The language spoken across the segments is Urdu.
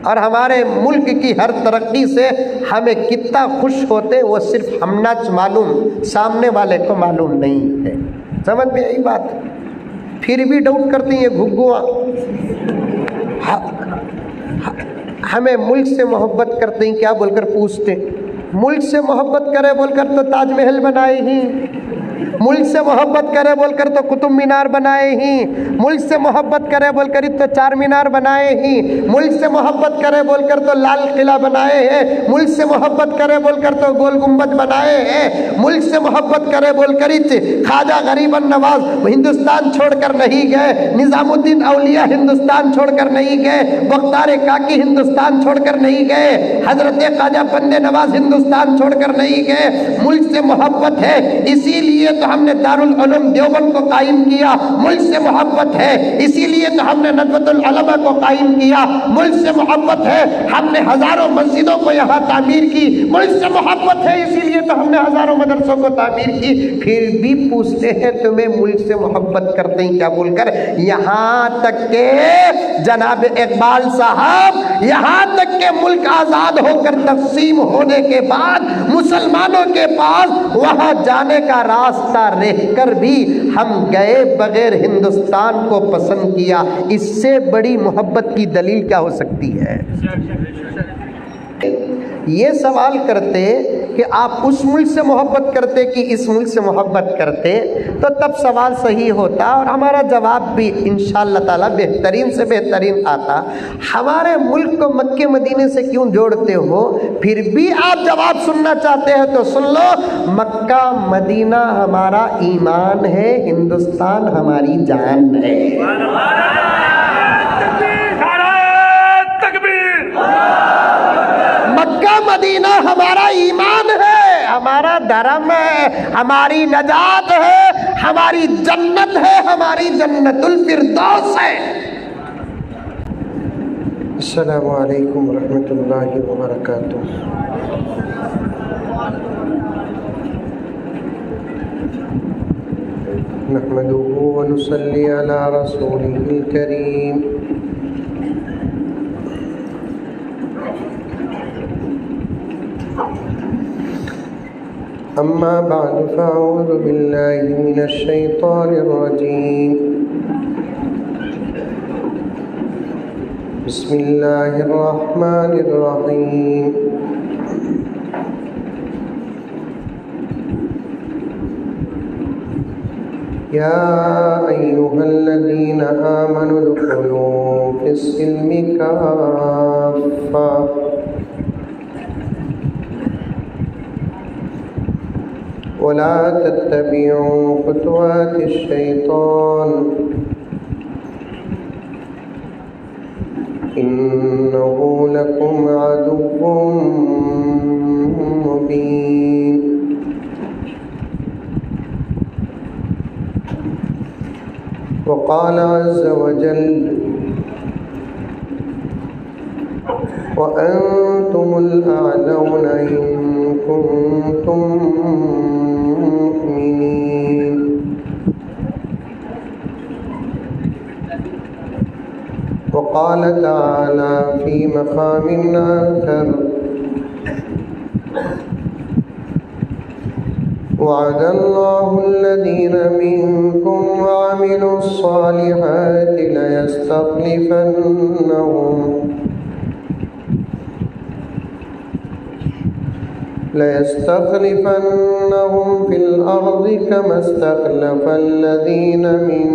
اور ہمارے ملک کی ہر ترقی سے ہمیں کتنا خوش ہوتے وہ صرف ہم نہ معلوم، سامنے والے کو معلوم نہیں ہے۔ سمجھ میں یہی بات، پھر بھی ڈاؤٹ کرتی ہیں گھگواں۔ ہمیں ملک سے محبت کرتے ہیں کیا بول کر پوچھتے، ملک سے محبت کرے بول کر تو تاج محل بنائے ہی، ملک سے محبت کرے بول کر تو قطب مینار بنائے ہی، ملک سے محبت کرے بول کر تو چار مینار بنائے ہی، ملک سے محبت کرے بول کر تو لال قلعہ بنائے ہیں، ملک سے محبت کرے بول کر تو گول گنبد بنائے ہیں، ملک سے محبت کرے بول کر خواجہ غریب النواز ہندوستان چھوڑ کر نہیں گئے، نظام الدین اولیاء ہندوستان چھوڑ کر نہیں گئے، بختار کاکی ہندوستان چھوڑ کر نہیں گئے، حضرت خواجہ بندے نواز ہندوستان چھوڑ کر نہیں گئے۔ ملک سے محبت ہے، اسی لیے تو ہم نے دارالعلوم دیوبند کو قائم کیا، ملک سے محبت ہے اسی لیے تو ہم نے ندوۃ العلماء کو قائم کیا، ملک سے محبت ہے ہم نے ہزاروں مسجدوں کو یہاں تعمیر کی، ملک سے محبت ہے اسی لیے تو ہم نے ہزاروں مدرسوں کو تعمیر کی۔ پھر بھی پوچھتے ہیں تمہیں ملک سے محبت کرتے ہیں کیا بول کر، یہاں تک کہ جناب اقبال صاحب یہاں تک کہ ملک آزاد ہو کر تقسیم ہونے کے بعد مسلمانوں کے پاس وہاں جانے کا راستہ رہ کر بھی ہم گئے بغیر ہندوستان کو پسند کیا، اس سے بڑی محبت کی دلیل کیا ہو سکتی ہے؟ یہ سوال کرتے کہ آپ اس ملک سے محبت کرتے کہ اس ملک سے محبت کرتے تو تب سوال صحیح ہوتا اور ہمارا جواب بھی انشاءاللہ تعالی بہترین سے بہترین آتا۔ ہمارے ملک کو مکے مدینے سے کیوں جوڑتے ہو؟ پھر بھی آپ جواب سننا چاہتے ہیں تو سن لو، مکہ مدینہ ہمارا ایمان ہے، ہندوستان ہماری جان ہے۔ مکہ مدینہ ہمارا ایمان ہے، ہمارا دھرم ہے، ہماری نجات ہے، ہماری جنت ہے، ہماری جنت الفردوس ہے۔ السلام علیکم ورحمۃ اللہ وبرکاتہ۔ نحمده ونصلي على رسوله الكريم۔ أما بعد فأعوذ بالله من الشيطان الرجيم، بسم الله الرحمن الرحيم۔ يا أيها الذين آمنوا ادخلوا في السلم كافة ولا تتبعوا خطوات الشيطان إنه لكم عدو مبين۔ وقال عز وجل وأنتم الأعلون إن كنتم مؤمنين۔ وقال تعالى في مقام آخر وعد الله الذين منكم وعملوا الصالحات ليستخلفنهم في الأرض كما استخلف الذين من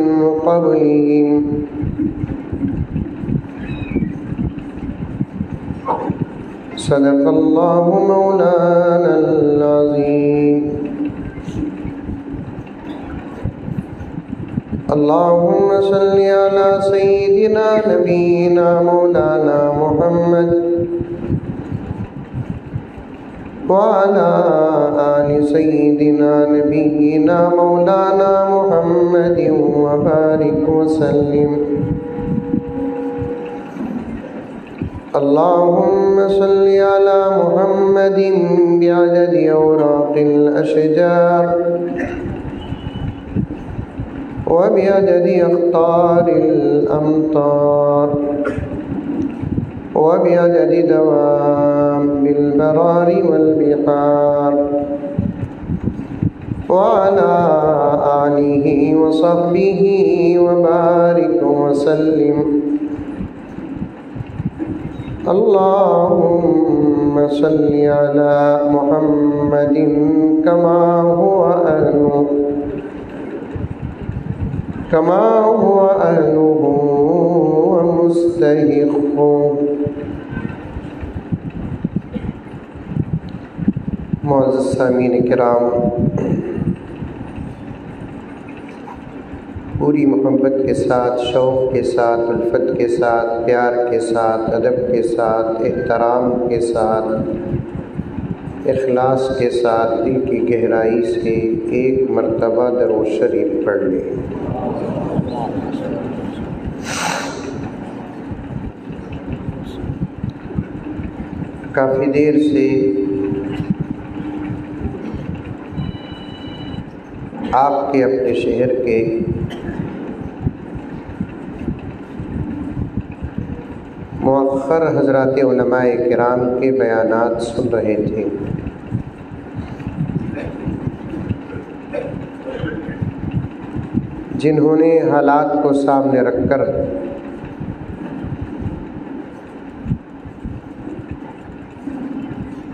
قبلهم صدق الله مولانا العظيم۔ اللهم صل على سيدنا نبينا مولانا محمد وعلى آل سيدنا نبينا مولانا محمد وبارك وسلم۔ اللهم صل على محمد بعدد أوراق الأشجار وبعدد أقطار الأمطار وبعدد دواب البرار والبحار وعلى آله وصحبه وبارك وسلم. اللهم صل على محمد كما هو أهله ومستحقه. معزز سامعین کرام، پوری محبت کے ساتھ، شوق کے ساتھ، الفت کے ساتھ، پیار کے ساتھ، ادب کے ساتھ، احترام کے ساتھ، اخلاص کے ساتھ، دل کی گہرائی سے ایک مرتبہ درود شریف پڑھ لیں۔ کافی دیر سے آپ کے اپنے شہر کے مؤخر حضرات علماء کرام کے بیانات سن رہے تھے۔ جنہوں نے حالات کو سامنے رکھ کر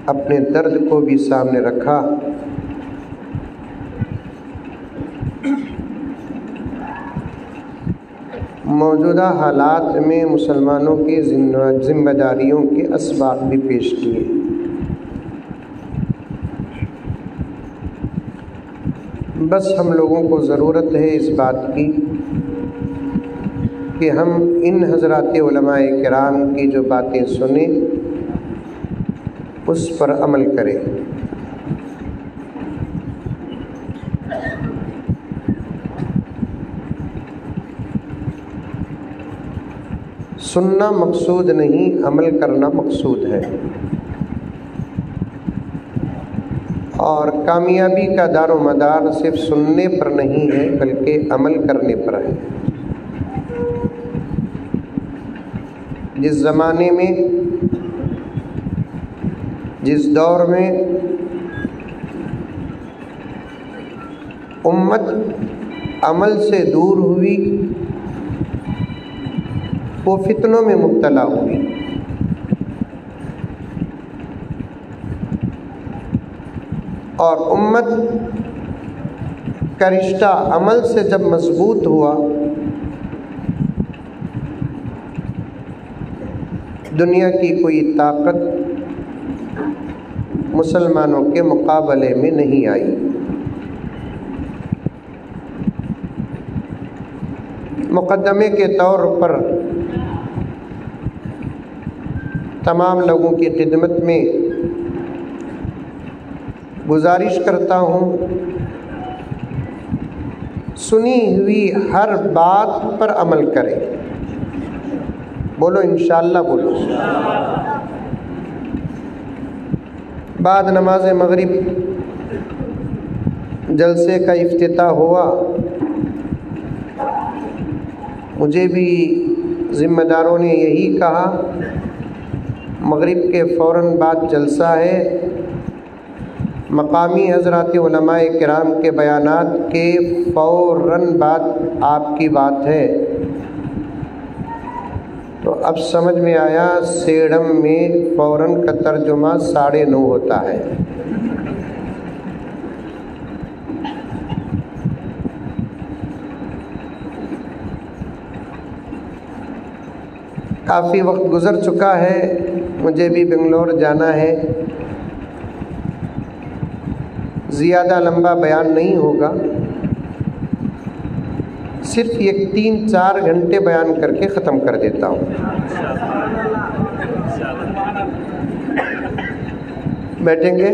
اپنے درد کو بھی سامنے رکھا، موجودہ حالات میں مسلمانوں کی ذمہ داریوں کے اسباب بھی پیش کیے۔ بس ہم لوگوں کو ضرورت ہے اس بات کی کہ ہم ان حضرات علماء کرام کی جو باتیں سنیں اس پر عمل کریں۔ سننا مقصود نہیں، عمل کرنا مقصود ہے، اور کامیابی کا دار و مدار صرف سننے پر نہیں ہے بلکہ عمل کرنے پر ہے۔ جس زمانے میں، جس دور میں امت عمل سے دور ہوئی، وہ فتنوں میں مبتلا ہوئی۔ اور امت کا رشتہ عمل سے جب مضبوط ہوا، دنیا کی کوئی طاقت مسلمانوں کے مقابلے میں نہیں آئی۔ مقدمے کے طور پر تمام لوگوں کی خدمت میں گزارش کرتا ہوں، سنی ہوئی ہر بات پر عمل کریں۔ بولو انشاءاللہ، بولو۔ بعد نماز مغرب جلسے کا افتتاح ہوا، مجھے بھی ذمہ داروں نے یہی کہا مغرب کے فوراً بعد جلسہ ہے، مقامی حضرات علماء کرام کے بیانات کے فوراً بعد آپ کی بات ہے۔ تو اب سمجھ میں آیا سیڑم میں فوراً کا ترجمہ 9:30 ہوتا ہے۔ کافی وقت گزر چکا ہے، مجھے بھی بنگلور جانا ہے، زیادہ لمبا بیان نہیں ہوگا، صرف 3-4 گھنٹے بیان کر کے ختم کر دیتا ہوں۔ بیٹھیں گے؟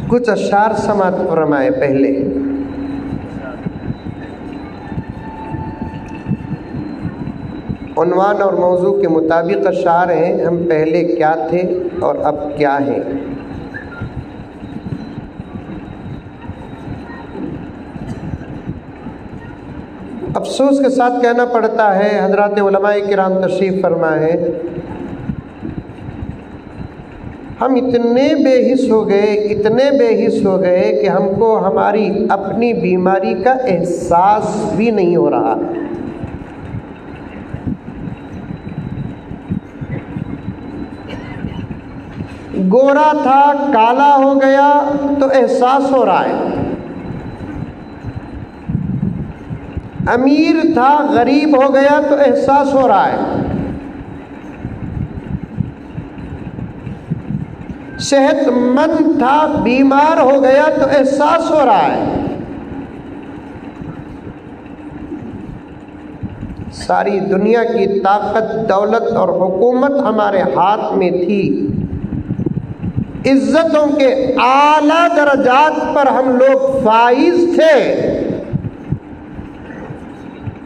کچھ اشعار سماعت فرمائے پہلے۔ عنوان اور موضوع کے مطابق اشعار ہیں، ہم پہلے کیا تھے اور اب کیا ہیں۔ افسوس کے ساتھ کہنا پڑتا ہے، حضرات علماء کرام تشریف فرما ہے، ہم اتنے بے حس ہو گئے کہ ہم کو ہماری اپنی بیماری کا احساس بھی نہیں ہو رہا۔ گورا تھا کالا ہو گیا تو احساس ہو رہا ہے، امیر تھا غریب ہو گیا تو احساس ہو رہا ہے، صحت مند تھا بیمار ہو گیا تو احساس ہو رہا ہے۔ ساری دنیا کی طاقت، دولت اور حکومت ہمارے ہاتھ میں تھی، عزتوں کے اعلیٰ درجات پر ہم لوگ فائز تھے،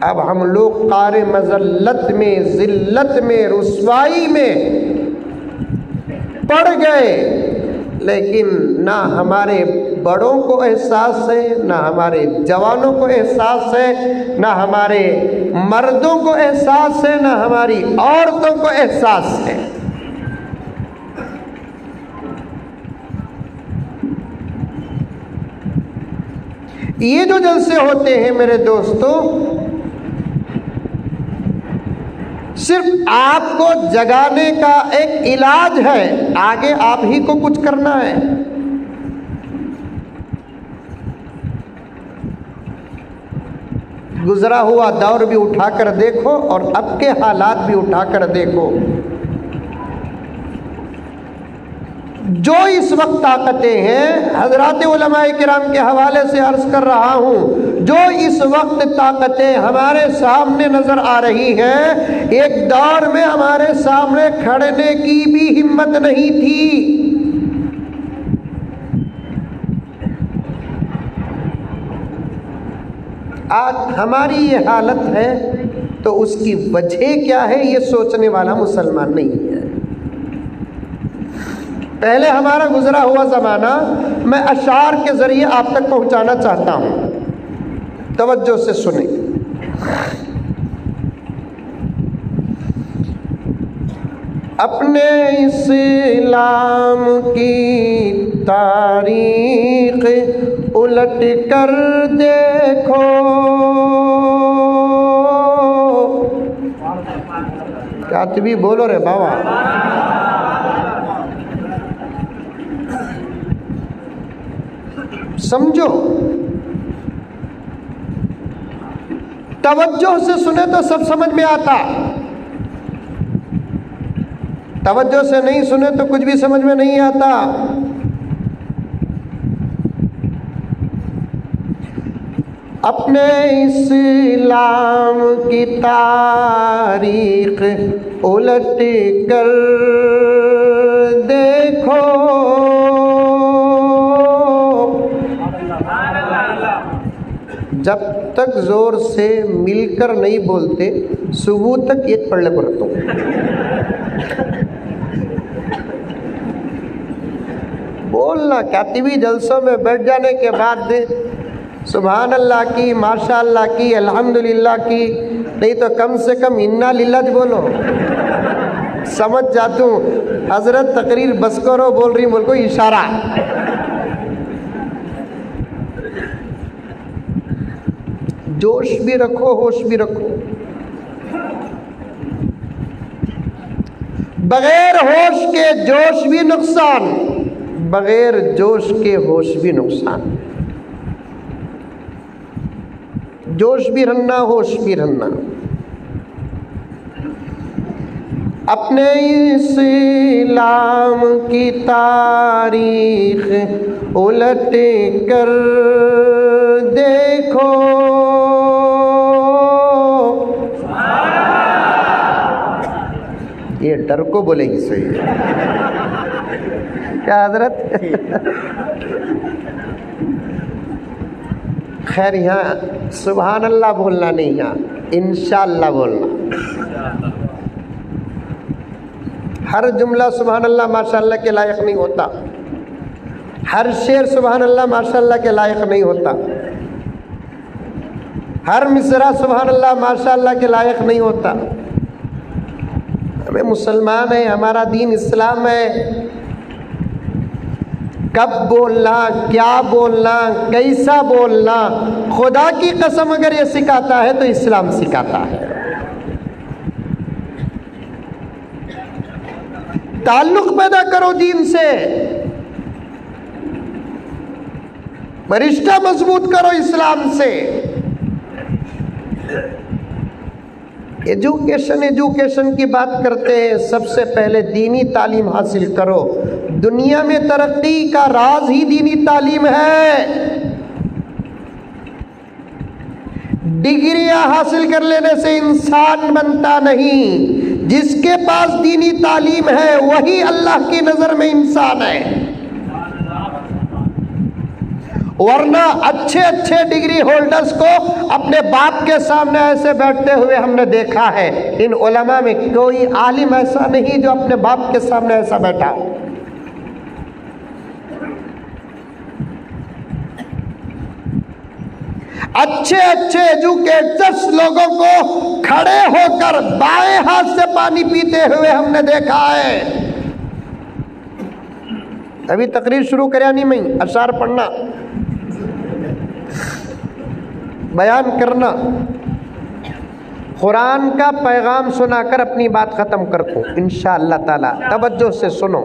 اب ہم لوگ قعر مذلت میں، ذلت میں، رسوائی میں پڑ گئے، لیکن نہ ہمارے بڑوں کو احساس ہے، نہ ہمارے جوانوں کو احساس ہے، نہ ہمارے مردوں کو احساس ہے، نہ ہماری عورتوں کو احساس ہے۔ یہ جو جلسے ہوتے ہیں میرے دوستو، صرف آپ کو جگانے کا ایک علاج ہے، آگے آپ ہی کو کچھ کرنا ہے۔ گزرا ہوا دور بھی اٹھا کر دیکھو اور اب کے حالات بھی اٹھا کر دیکھو۔ جو اس وقت طاقتیں ہیں، حضرات علماء کرام کے حوالے سے عرض کر رہا ہوں، جو اس وقت طاقتیں ہمارے سامنے نظر آ رہی ہیں، ایک دور میں ہمارے سامنے کھڑنے کی بھی ہمت نہیں تھی۔ آج ہماری یہ حالت ہے تو اس کی وجہ کیا ہے، یہ سوچنے والا مسلمان نہیں ہے۔ پہلے ہمارا گزرا ہوا زمانہ میں اشعار کے ذریعے آپ تک پہنچانا چاہتا ہوں، توجہ سے سنیں۔ اپنے اسلام کی تاریخ الٹ کر دیکھو، کاتبی بولو رے بابا، سمجھو، توجہ سے سنے تو سب سمجھ میں آتا، توجہ سے نہیں سنے تو کچھ بھی سمجھ میں نہیں آتا۔ اپنے اسلام کی تاریخ الٹ کر دیکھو، جب تک زور سے مل کر نہیں بولتے، صبح تک ایک پڑھلے پڑھتا ہوں۔ بولنا کاتبی جلسوں میں بیٹھ جانے کے بعد سبحان اللہ کی، ماشاء اللہ کی، الحمدللہ کی، نہیں تو کم سے کم انا للہ بولو، سمجھ جاتا ہوں حضرت تقریر بس کرو بول رہی بول کو اشارہ۔ جوش بھی رکھو، ہوش بھی رکھو، بغیر ہوش کے جوش بھی نقصان، بغیر جوش کے ہوش بھی نقصان، جوش بھی رہنا، ہوش بھی رہنا۔ اپنے اسلام کی تاریخ الٹ کر دیکھو، یہ ڈر کو بولے گی صحیح ہے کیا حضرت؟ خیر یہاں سبحان اللہ بولنا نہیں، یہاں انشاءاللہ بولنا۔ ہر جملہ سبحان اللہ ماشاءاللہ کے لائق نہیں ہوتا، ہر شعر سبحان اللہ ماشاءاللہ کے لائق نہیں ہوتا، ہر مصرع سبحان اللہ ماشاء اللہ کے لائق نہیں ہوتا. ہمیں مسلمان ہیں, ہمارا دین اسلام ہے. کب بولنا, کیا بولنا, کیسا بولنا, خدا کی قسم اگر یہ سکھاتا ہے تو اسلام سکھاتا ہے. تعلق پیدا کرو دین سے, رشتہ مضبوط کرو اسلام سے. ایجوکیشن کی بات کرتے ہیں. سب سے پہلے دینی تعلیم حاصل کرو. دنیا میں ترقی کا راز ہی دینی تعلیم ہے. ڈگریاں حاصل کر لینے سے انسان بنتا نہیں. جس کے پاس دینی تعلیم ہے وہی اللہ کی نظر میں انسان ہے. ورنہ اچھے ڈگری ہولڈرز کو اپنے باپ کے سامنے ایسے بیٹھتے ہوئے ہم نے دیکھا ہے. ان علماء میں کوئی عالم ایسا نہیں جو اپنے باپ کے سامنے ایسا بیٹھا ہو. اچھے ایجوکیٹڈ لوگوں کو کھڑے ہو کر بائیں ہاتھ سے پانی پیتے ہوئے ہم نے دیکھا ہے. ابھی تقریر شروع کریا نہیں, میں اشعار پڑھنا, بیان کرنا, قرآن کا پیغام سنا کر اپنی بات ختم کرتا ہوں انشاءاللہ تعالی. توجہ سے سنو.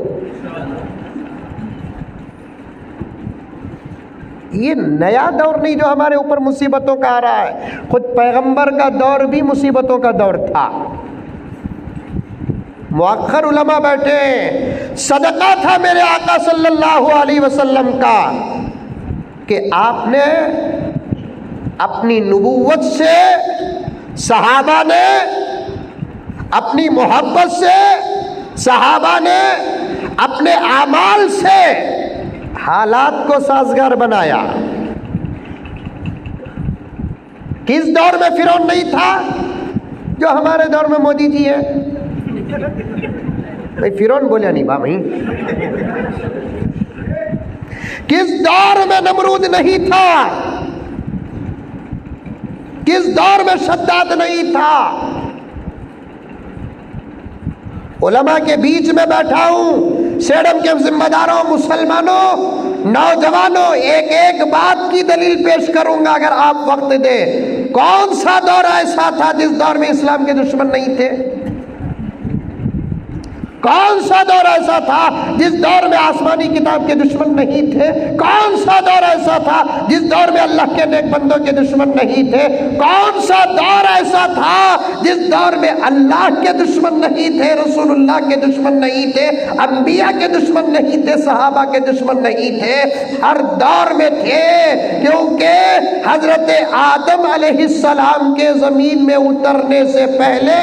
یہ نیا دور نہیں جو ہمارے اوپر مصیبتوں کا آ رہا ہے. خود پیغمبر کا دور بھی مصیبتوں کا دور تھا. مؤخر علماء بیٹھے, صدقہ تھا میرے آقا صلی اللہ علیہ وسلم کا کہ آپ نے اپنی نبوت سے, صحابہ نے اپنی محبت سے, صحابہ نے اپنے اعمال سے حالات کو سازگار بنایا. کس دور میں فرعون نہیں تھا جو ہمارے دور میں مودی جی ہے؟ بھائی فرعون بولیا نہیں بھائی. کس دور میں نمرود نہیں تھا؟ کس دور میں شداد نہیں تھا؟ علماء کے بیچ میں بیٹھا ہوں, سیڈم کے ذمہ داروں, مسلمانوں, نوجوانوں, ایک بات کی دلیل پیش کروں گا اگر آپ وقت دیں. کون سا دور ایسا تھا جس دور میں اسلام کے دشمن نہیں تھے؟ کون سا دور ایسا تھا جس دور میں آسمانی کتاب کے دشمن نہیں تھے؟ کون سا دور ایسا تھا جس دور میں اللہ کے نیک بندوں کے دشمن نہیں تھے؟ کون سا دور ایسا تھا جس دور میں اللہ کے دشمن نہیں تھے, رسول اللہ کے دشمن نہیں تھے, انبیاء کے دشمن نہیں تھے, صحابہ کے دشمن نہیں تھے؟ ہر دور میں تھے, کیونکہ حضرت آدم علیہ السلام کے زمین میں اترنے سے پہلے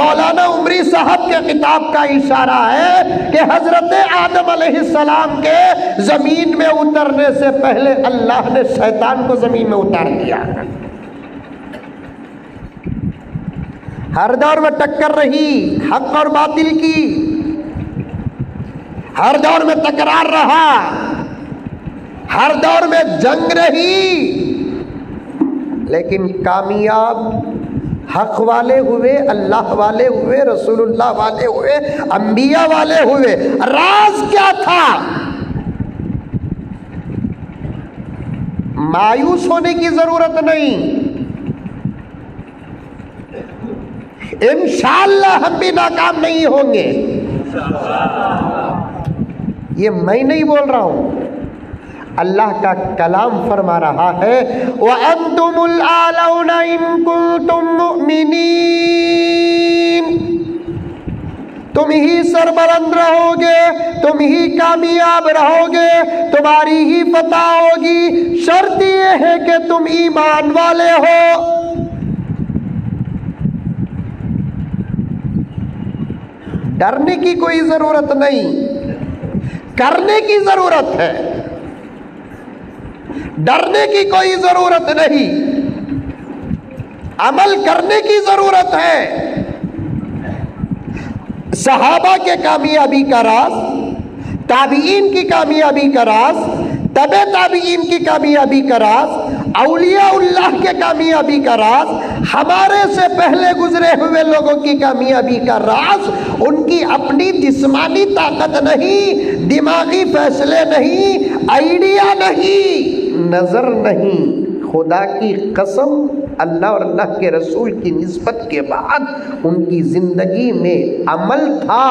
مولانا عمری صاحب کے کتاب کا اشارہ ہے کہ حضرت آدم علیہ السلام کے زمین میں اترنے سے پہلے اللہ نے شیطان کو زمین میں اتار دیا. ہر دور میں ٹکر رہی حق اور باطل کی, ہر دور میں تکرار رہا, ہر دور میں جنگ رہی, لیکن کامیاب حق والے ہوئے, اللہ والے ہوئے, رسول اللہ والے ہوئے, انبیاء والے ہوئے. راز کیا تھا؟ مایوس ہونے کی ضرورت نہیں. انشاءاللہ ہم بھی ناکام نہیں ہوں گے. یہ میں نہیں بول رہا ہوں, اللہ کا کلام فرما رہا ہے وَأَنْتُمُ الْأَعْلَوْنَ إِن كُنتُم مُؤْمِنِينَ. تم ہی سربلند رہو گے, تم ہی کامیاب رہو گے, تمہاری ہی فتح ہوگی. شرط یہ ہے کہ تم ایمان والے ہو. ڈرنے کی کوئی ضرورت نہیں, کرنے کی ضرورت ہے. ڈرنے کی کوئی ضرورت نہیں, عمل کرنے کی ضرورت ہے. صحابہ کے کامیابی کا راز, تابعین کی کامیابی کا راز, تبع تابعین کی کامیابی کا راز اولیاء اللہ کے کامیابی کا راز، ہمارے سے پہلے گزرے ہوئے لوگوں کی کامیابی کا راز ان کی اپنی جسمانی طاقت نہیں، دماغی فیصلے نہیں، آئیڈیا نہیں، نظر نہیں۔ خدا کی قسم، اللہ اور اللہ کے رسول کی نسبت کے بعد ان کی زندگی میں عمل تھا،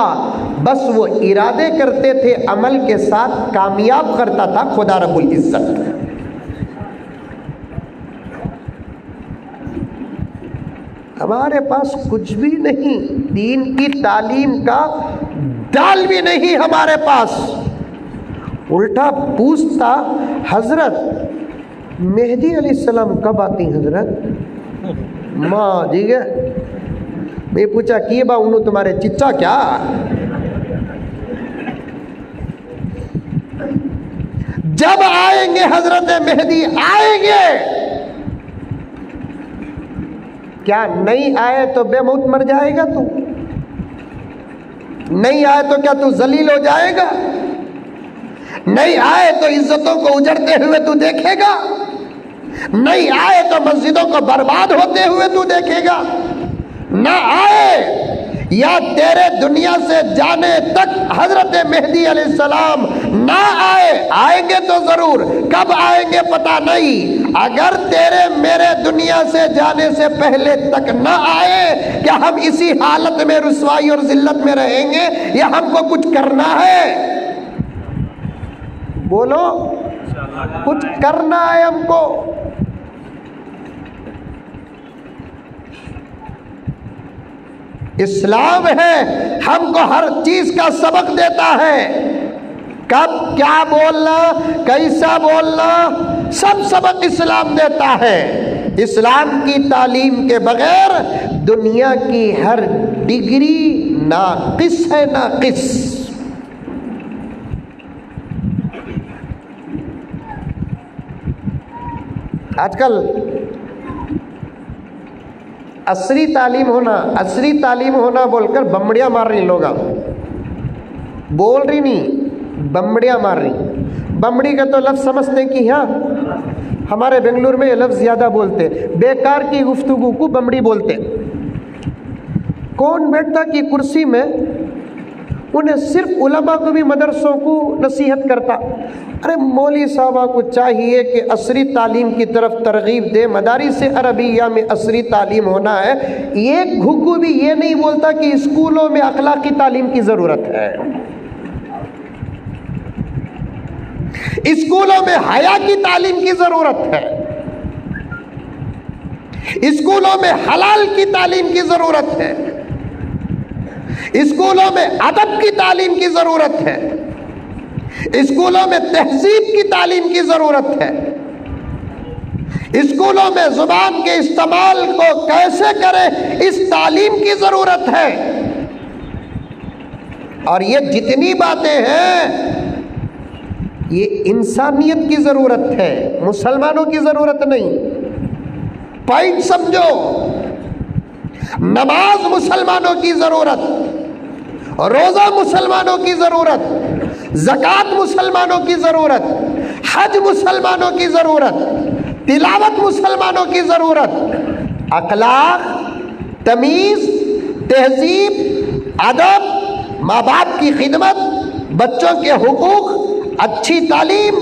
بس وہ ارادے کرتے تھے، عمل کے ساتھ کامیاب کرتا تھا خدا رب العزت۔ ہمارے پاس کچھ بھی نہیں، دین کی تعلیم کا ڈال بھی نہیں ہمارے پاس۔ الٹا پوچھتا، حضرت مہدی علیہ السلام کب آتی حضرت؟ ماں ٹھیک ہے، میں پوچھا کی با انہوں تمہارے چچا کیا؟ جب آئیں گے حضرت مہدی آئیں گے، کیا نہیں آئے تو بے موت مر جائے گا تو؟ نہیں آئے تو کیا تو ذلیل ہو جائے گا؟ نہیں آئے تو عزتوں کو اجڑتے ہوئے تو دیکھے گا؟ نہیں آئے تو مسجدوں کو برباد ہوتے ہوئے تو دیکھے گا؟ نہ آئے یا تیرے دنیا سے جانے تک حضرت مہدی علیہ السلام نہ آئے، آئیں گے تو ضرور، کب آئیں گے پتہ نہیں۔ اگر تیرے میرے دنیا سے جانے سے پہلے تک نہ آئے، کیا ہم اسی حالت میں رسوائی اور ذلت میں رہیں گے یا ہم کو کچھ کرنا ہے؟ بولو، کچھ کرنا ہے ہم کو۔ اسلام ہے، ہم کو ہر چیز کا سبق دیتا ہے، کب کیا بولنا، کیسا بولنا، سب سبق اسلام دیتا ہے۔ اسلام کی تعلیم کے بغیر دنیا کی ہر ڈگری ناقص ہے، ناقص۔ آج کل عصری تعلیم ہونا بول کر بمبڑیاں مار رہی لوگ، بول رہی نہیں، بمبڑیاں مار رہی۔ بمبڑی کا تو لفظ سمجھتے ہیں کہ ہاں ہمارے بنگلور میں یہ لفظ زیادہ بولتے، بیکار کی گفتگو کو بمبڑی بولتے۔ کون بیٹھتا کہ کرسی میں انہیں صرف علماء کو بھی مدرسوں کو نصیحت کرتا؟ ارے مولوی صاحبہ کو چاہیے کہ عصری تعلیم کی طرف ترغیب دے، مدارس عربیہ میں عصری تعلیم ہونا ہے۔ ایک گھگو بھی یہ نہیں بولتا کہ اسکولوں میں اخلاقی تعلیم کی ضرورت ہے، اسکولوں میں حیا کی تعلیم کی ضرورت ہے، اسکولوں میں حلال کی تعلیم کی ضرورت ہے، اسکولوں میں ادب کی تعلیم کی ضرورت ہے، اسکولوں میں تہذیب کی تعلیم کی ضرورت ہے، اسکولوں میں زبان کے استعمال کو کیسے کرے اس تعلیم کی ضرورت ہے۔ اور یہ جتنی باتیں ہیں یہ انسانیت کی ضرورت ہے، مسلمانوں کی ضرورت نہیں۔ پوائنٹ سمجھو، نماز مسلمانوں کی ضرورت، روزہ مسلمانوں کی ضرورت، زکوٰۃ مسلمانوں کی ضرورت، حج مسلمانوں کی ضرورت، تلاوت مسلمانوں کی ضرورت، اخلاق، تمیز، تہذیب، ادب، ماں باپ کی خدمت، بچوں کے حقوق، اچھی تعلیم،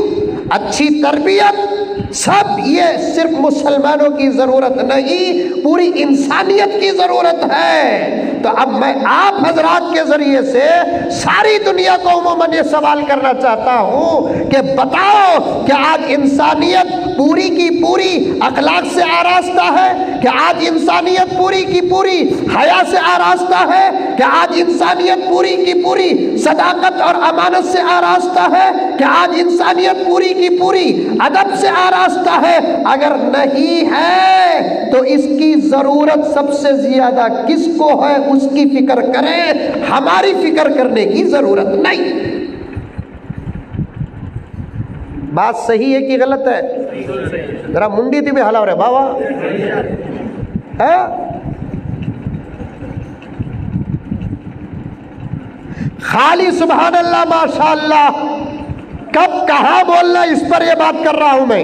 اچھی تربیت، سب یہ صرف مسلمانوں کی ضرورت نہیں، پوری انسانیت کی ضرورت ہے۔ تو اب میں آپ حضرات کے ذریعے سے ساری دنیا کو عموماً یہ سوال کرنا چاہتا ہوں کہ بتاؤ کہ آج انسانیت پوری کی پوری اخلاق سے آراستہ ہے؟ کہ آج انسانیت پوری کی پوری حیا سے آراستہ ہے؟ کہ آج انسانیت پوری کی پوری صداقت اور امانت سے آراستہ ہے؟ کہ آج انسانیت پوری کی پوری ادب سے آراستہ ہے؟ اگر نہیں ہے تو اس کی ضرورت سب سے زیادہ کس کو ہے اس کی فکر کریں، ہماری فکر کرنے کی ضرورت نہیں۔ بات صحیح ہے کہ غلط ہے؟ ذرا منڈی تھی بھی ہلاو رہے بابا ہے؟ خالی سبحان اللہ ماشاء اللہ کب کہاں بولنا، اس پر یہ بات کر رہا ہوں میں۔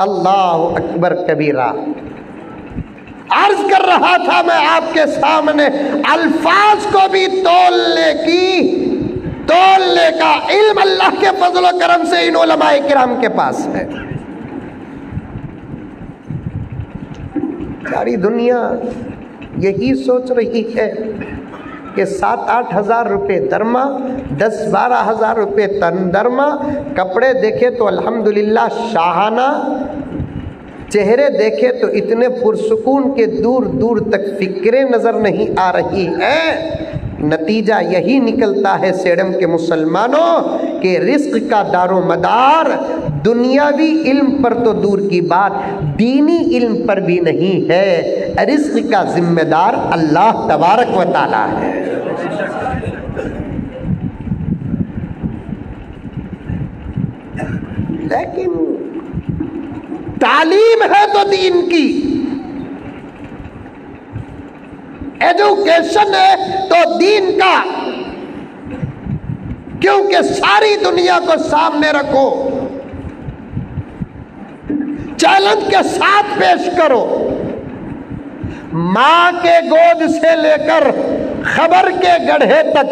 اللہ اکبر کبیرہ۔ عرض کر رہا تھا میں آپ کے سامنے، الفاظ کو بھی تولنے کا علم اللہ کے فضل و کرم سے ان علماء کرام کے پاس ہے۔ ساری دنیا یہی سوچ رہی ہے کہ 7-8 ہزار روپے درما، 10-12 ہزار روپے تن درما، کپڑے دیکھے تو الحمدللہ شاہانہ، چہرے دیکھے تو اتنے پرسکون کہ دور دور تک فکریں نظر نہیں آ رہی ہیں۔ نتیجہ یہی نکلتا ہے سیڈم کے مسلمانوں کہ رزق کا دار و مدار دنیاوی علم پر تو دور کی بات، دینی علم پر بھی نہیں ہے۔ رزق کا ذمہ دار اللہ تبارک و تعالی ہے۔ لیکن تعلیم ہے تو دین کی، ایجوکیشن ہے تو دین کا، کیونکہ ساری دنیا کو سامنے رکھو، چیلنج کے ساتھ پیش کرو۔ ماں کے گود سے لے کر خبر کے گڑھے تک،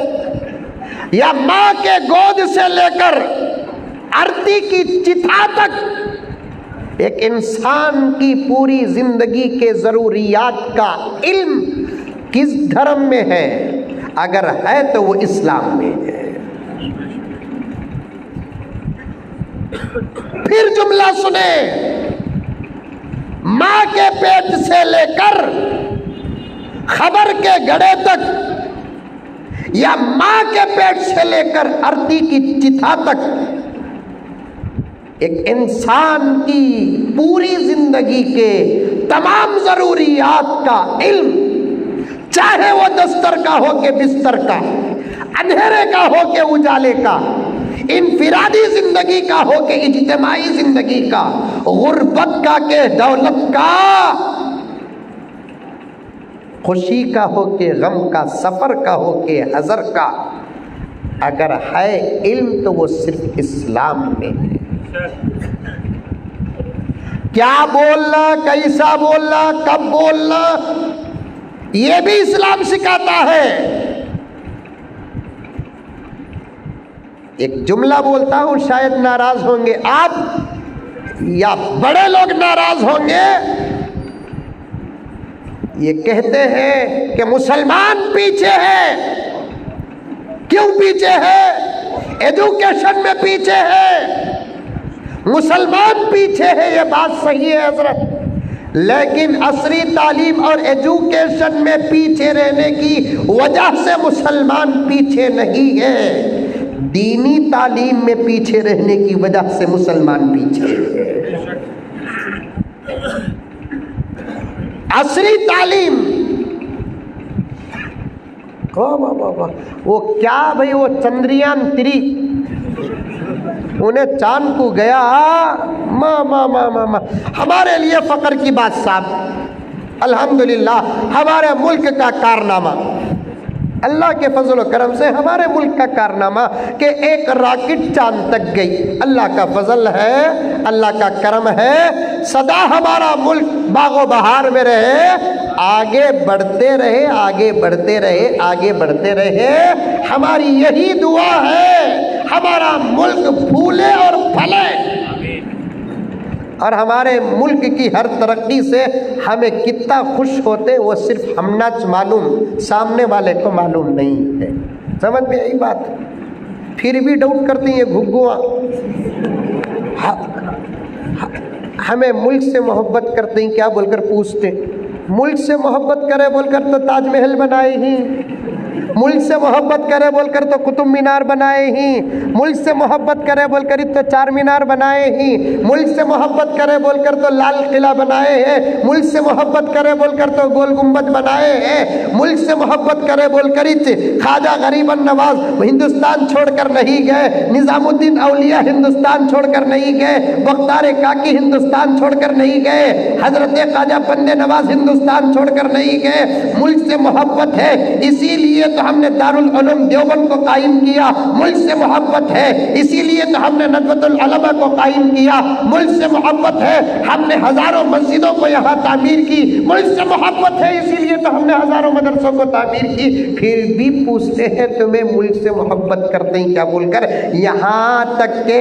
یا ماں کے گود سے لے کر آرتی کی چتا تک، ایک انسان کی پوری زندگی کے ضروریات کا علم کس دھرم میں ہے؟ اگر ہے تو وہ اسلام میں ہے۔ پھر جملہ سنے، ماں کے پیٹ سے لے کر خبر کے گڑھے تک، یا ماں کے پیٹ سے لے کر آرتی کی چتا تک، ایک انسان کی پوری زندگی کے تمام ضروریات کا علم، چاہے وہ دستر کا ہو کہ بستر کا، اندھیرے کا ہو کہ اجالے کا، انفرادی زندگی کا ہو کہ اجتماعی زندگی کا، غربت کا کہ دولت کا، خوشی کا ہو کہ غم کا، سفر کا ہو کہ حضر کا، اگر ہے علم تو وہ صرف اسلام میں ہے۔ کیا بولنا، کیسا بولنا، کب بولنا، یہ بھی اسلام سکھاتا ہے۔ ایک جملہ بولتا ہوں، شاید ناراض ہوں گے آپ یا بڑے لوگ ناراض ہوں گے۔ یہ کہتے ہیں کہ مسلمان پیچھے ہے۔ کیوں پیچھے ہے؟ ایجوکیشن میں پیچھے ہے، مسلمان پیچھے ہے، یہ بات صحیح ہے حضرت، لیکن عصری تعلیم اور ایجوکیشن میں پیچھے رہنے کی وجہ سے مسلمان پیچھے نہیں ہے، دینی تعلیم میں پیچھے رہنے کی وجہ سے مسلمان پیچھے ہے۔ عصری تعلیم، وہ کیا بھائی، وہ چندریان 3 انہیں چاند کو گیا، ہمارے لیے فخر کی بات صاحب، الحمدللہ ہمارے ملک کا کارنامہ، اللہ کے فضل و کرم سے ہمارے ملک کا کارنامہ کہ ایک راکٹ چاند تک گئی، اللہ کا فضل ہے، اللہ کا کرم ہے، سدا ہمارا ملک باغ و بہار میں رہے، آگے بڑھتے رہے، آگے بڑھتے رہے، آگے بڑھتے رہے، ہماری یہی دعا ہے، ہمارا ملک پھولے اور پھلے، اور ہمارے ملک کی ہر ترقی سے ہمیں کتنا خوش ہوتے وہ صرف ہم ناچ معلوم، سامنے والے کو معلوم نہیں ہے۔ سمجھ میں آئی بات؟ پھر بھی ڈاؤٹ کرتی ہیں گھگواں، ہمیں ملک سے محبت کرتے ہیں کیا بول کر پوچھتے، ملک سے محبت کرے بول کر تو تاج محل بنائے ہی، ملک سے محبت کرے بول کر تو قطب مینار بنائے ہی، ملک سے محبت کرے بول کر تو چار مینار بنائے ہی، ملک سے محبت کرے بول کر تو لال قلعہ بنائے ہیں، ملک سے محبت کرے بول کر تو گول گنبد بنائے ہیں، ملک سے محبت کرے بول کر خواجہ غریب النواز ہندوستان چھوڑ کر نہیں گئے، نظام الدین اولیاء ہندوستان چھوڑ کر نہیں گئے، بختار کاکی ہندوستان چھوڑ کر نہیں گئے، حضرت خواجہ بندے نواز ہندوستان چھوڑ کر نہیں گئے، ملک سے محبت ہے، اسی لیے تو ہم نے دارالعلوم دیوبند کو قائم کیا، ملک سے محبت ہے، اسی لیے تو ہم نے ندوۃ العلماء کو قائم کیا، ملک سے محبت ہے، ہم نے ہزاروں مسجدوں کو یہاں تعمیر کی، ملک سے محبت ہے، اسی لیے تو ہم نے ہزاروں مدرسوں کو تعمیر کی، پھر بھی پوچھتے ہیں تمہیں ملک سے محبت کرتے ہیں کیا بول کر؟ یہاں تک کہ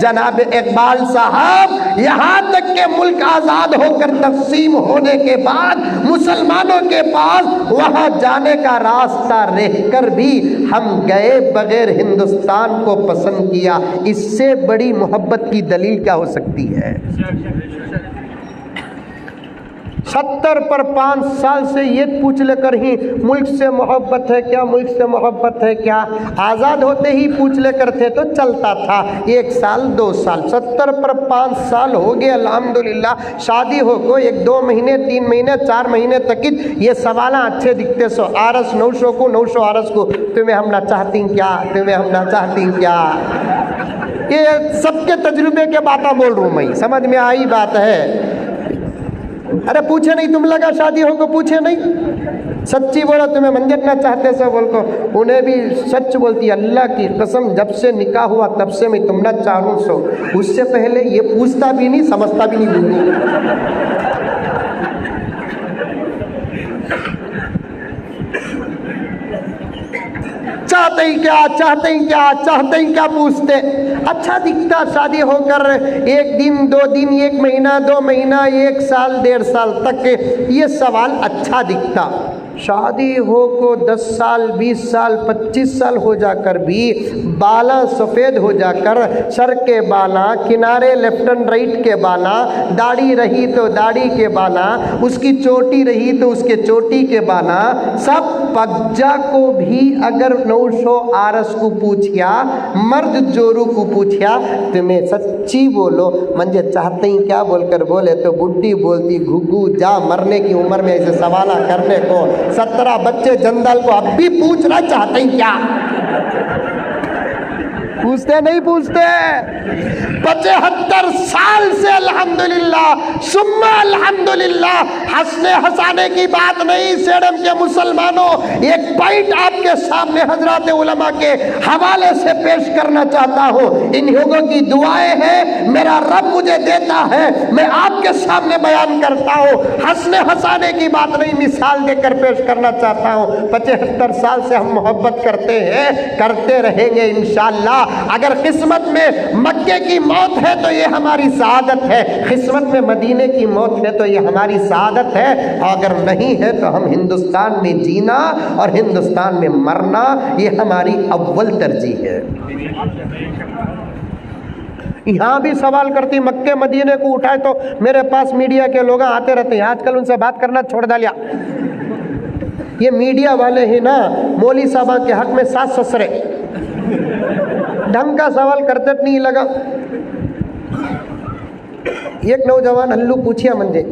جناب اقبال صاحب، یہاں تک کہ ملک آزاد ہو کر تقسیم ہونے کے بعد مسلمانوں کے پاس وہاں جانے کا راستہ رہ کر بھی ہم گئے بغیر ہندوستان کو پسند کیا، اس سے بڑی محبت کی دلیل کیا ہو سکتی ہے؟ 70 پر 5 سال سے یہ پوچھ لے کر ہی ملک سے محبت ہے کیا، ملک سے محبت ہے کیا؟ آزاد ہوتے ہی پوچھ لے کر تھے تو چلتا تھا، 1 سال 2 سال، 70 پر 5 سال ہو گئے الحمدللہ، شادی ہو کو 1 2 مہینے 3 مہینے 4 مہینے تک یہ سوالاں اچھے دکھتے سو آرس نوشو کو نوشو آرس کو تمہیں ہم نہ چاہتی کیا، تمہیں ہم نہ چاہتی کیا؟ یہ سب کے تجربے کے باتیں بول رہا ہوں میں، سمجھ میں آئی بات ہے؟ ارے پوچھے نہیں، تم لگا شادی ہو کو پوچھے نہیں، سچی بولا تمہیں منجٹنا چاہتے سو بول کو، انہیں بھی سچ بولتی، اللہ کی قسم جب سے نکاح ہوا تب سے میں تم نہ چاہوں سو، اس سے پہلے یہ پوچھتا بھی نہیں سمجھتا بھی نہیں بولتی۔ چاہتے ہی کیا، چاہتے ہی کیا، چاہتے ہی کیا پوچھتے؟ اچھا دکھتا شادی ہو کر 1 دن 2 دن 1 مہینہ 2 مہینہ 1 سال 1.5 سال تک یہ سوال اچھا دکھتا، شادی ہو کو 10 سال 20 سال 25 سال ہو جا کر بھی بالا سفید ہو جا کر، سر کے بالا کنارے لیفٹ اینڈ رائٹ کے بالا، داڑھی رہی تو داڑھی کے بالا، اس کی چوٹی رہی تو اس کے چوٹی کے بالا، سب پگجا کو بھی اگر نوشو آرس کو پوچھیا، مرد جورو کو پوچھیا، تمہیں سچی بولو منجے چاہتے ہی کیا بول کر بولے تو بڈھی بولتی گھگو جا، مرنے کی عمر میں ایسے سوالہ کرنے کو 17 بچے جندل کو اب بھی پوچھنا چاہتے ہیں کیا؟ پوچھتے نہیں پوچھتے؟ 75 سال سے الحمدللہ ثم الحمدللہ ہنسنے ہنسانے کی بات نہیں، سیڈم کے مسلمانوں ایک پوائنٹ آپ کے سامنے حضرات علماء کے حوالے سے پیش کرنا چاہتا ہوں، ان لوگوں کی دعائیں ہیں، میرا رب مجھے دیتا ہے، میں آپ کے سامنے بیان کرتا ہوں، ہنسنے ہنسانے کی بات نہیں، مثال دے کر پیش کرنا چاہتا ہوں۔ 75 سال سے ہم محبت کرتے ہیں، کرتے رہیں گے انشاءاللہ۔ اگر قسمت میں مکے کی موت ہے تو یہ ہماری سعادت ہے، قسمت میں مدینے کی موت ہے تو یہ ہماری سعادت ہے، اگر نہیں ہے تو ہم ہندوستان میں جینا اور ہندوستان میں مرنا یہ ہماری اول ترجیح ہے۔ یہاں بھی سوال کرتی مکے مدینے کو اٹھائے تو میرے پاس میڈیا کے لوگ آتے رہتے ہیں، آج کل ان سے بات کرنا چھوڑ ڈالیا۔ یہ میڈیا والے ہیں نا مولوی صاحبہ کے حق میں ساس سسرے ڈھنگ کا سوال کرتے نہیں لگا۔ ایک نوجوان ہلو پوچھیا منجے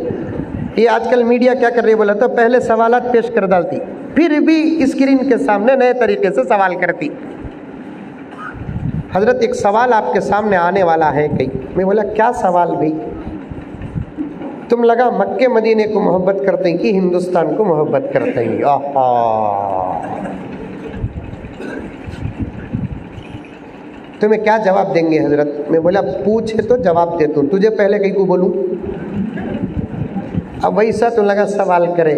یہ آج کل میڈیا کیا کر رہی ہے، بولا تو پہلے سوالات پیش کر ڈالتی پھر بھی اسکرین کے سامنے نئے طریقے سے سوال کرتی۔ حضرت ایک سوال آپ کے سامنے آنے والا ہے کئی، میں بولا کیا سوال بھائی؟ تم لگا مکے مدینے کو محبت کرتے ہیں کہ ہندوستان کو محبت کرتے ہیں؟ تمہیں کیا جواب دیں گے حضرت؟ میں بولا پوچھے تو جواب دیتا ہوں، تجھے پہلے کہیں کو بولوں؟ اب ویسا تو لگا سوال کرے۔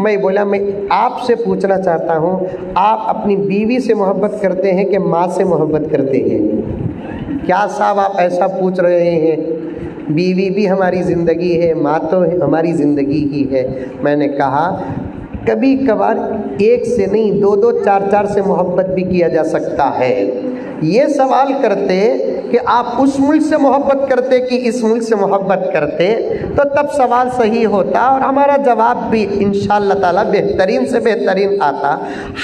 میں بولا میں آپ سے پوچھنا چاہتا ہوں، آپ اپنی بیوی سے محبت کرتے ہیں کہ ماں سے محبت کرتے ہیں؟ کیا صاحب آپ ایسا پوچھ رہے ہیں؟ بیوی بھی ہماری زندگی ہے، ماں تو ہماری زندگی ہی ہے۔ میں نے کہا کبھی کبھار ایک سے نہیں 2 2 4 4 سے محبت بھی کیا جا سکتا ہے۔ یہ سوال کرتے کہ آپ اس ملک سے محبت کرتے کہ اس ملک سے محبت کرتے تو تب سوال صحیح ہوتا اور ہمارا جواب بھی انشاءاللہ تعالی بہترین سے بہترین آتا۔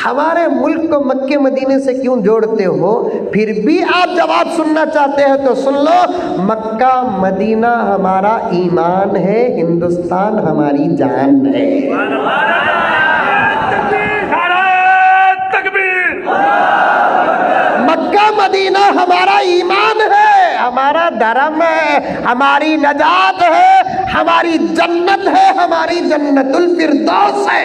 ہمارے ملک کو مکے مدینے سے کیوں جوڑتے ہو؟ پھر بھی آپ جواب سننا چاہتے ہیں تو سن لو، مکہ مدینہ ہمارا ایمان ہے، ہندوستان ہماری جان ہے۔ مکہ مدینہ ہمارا ایمان ہے، ہمارا دھرم ہے، ہماری نجات ہے، ہماری جنت ہے، ہماری جنت الفردوس ہے۔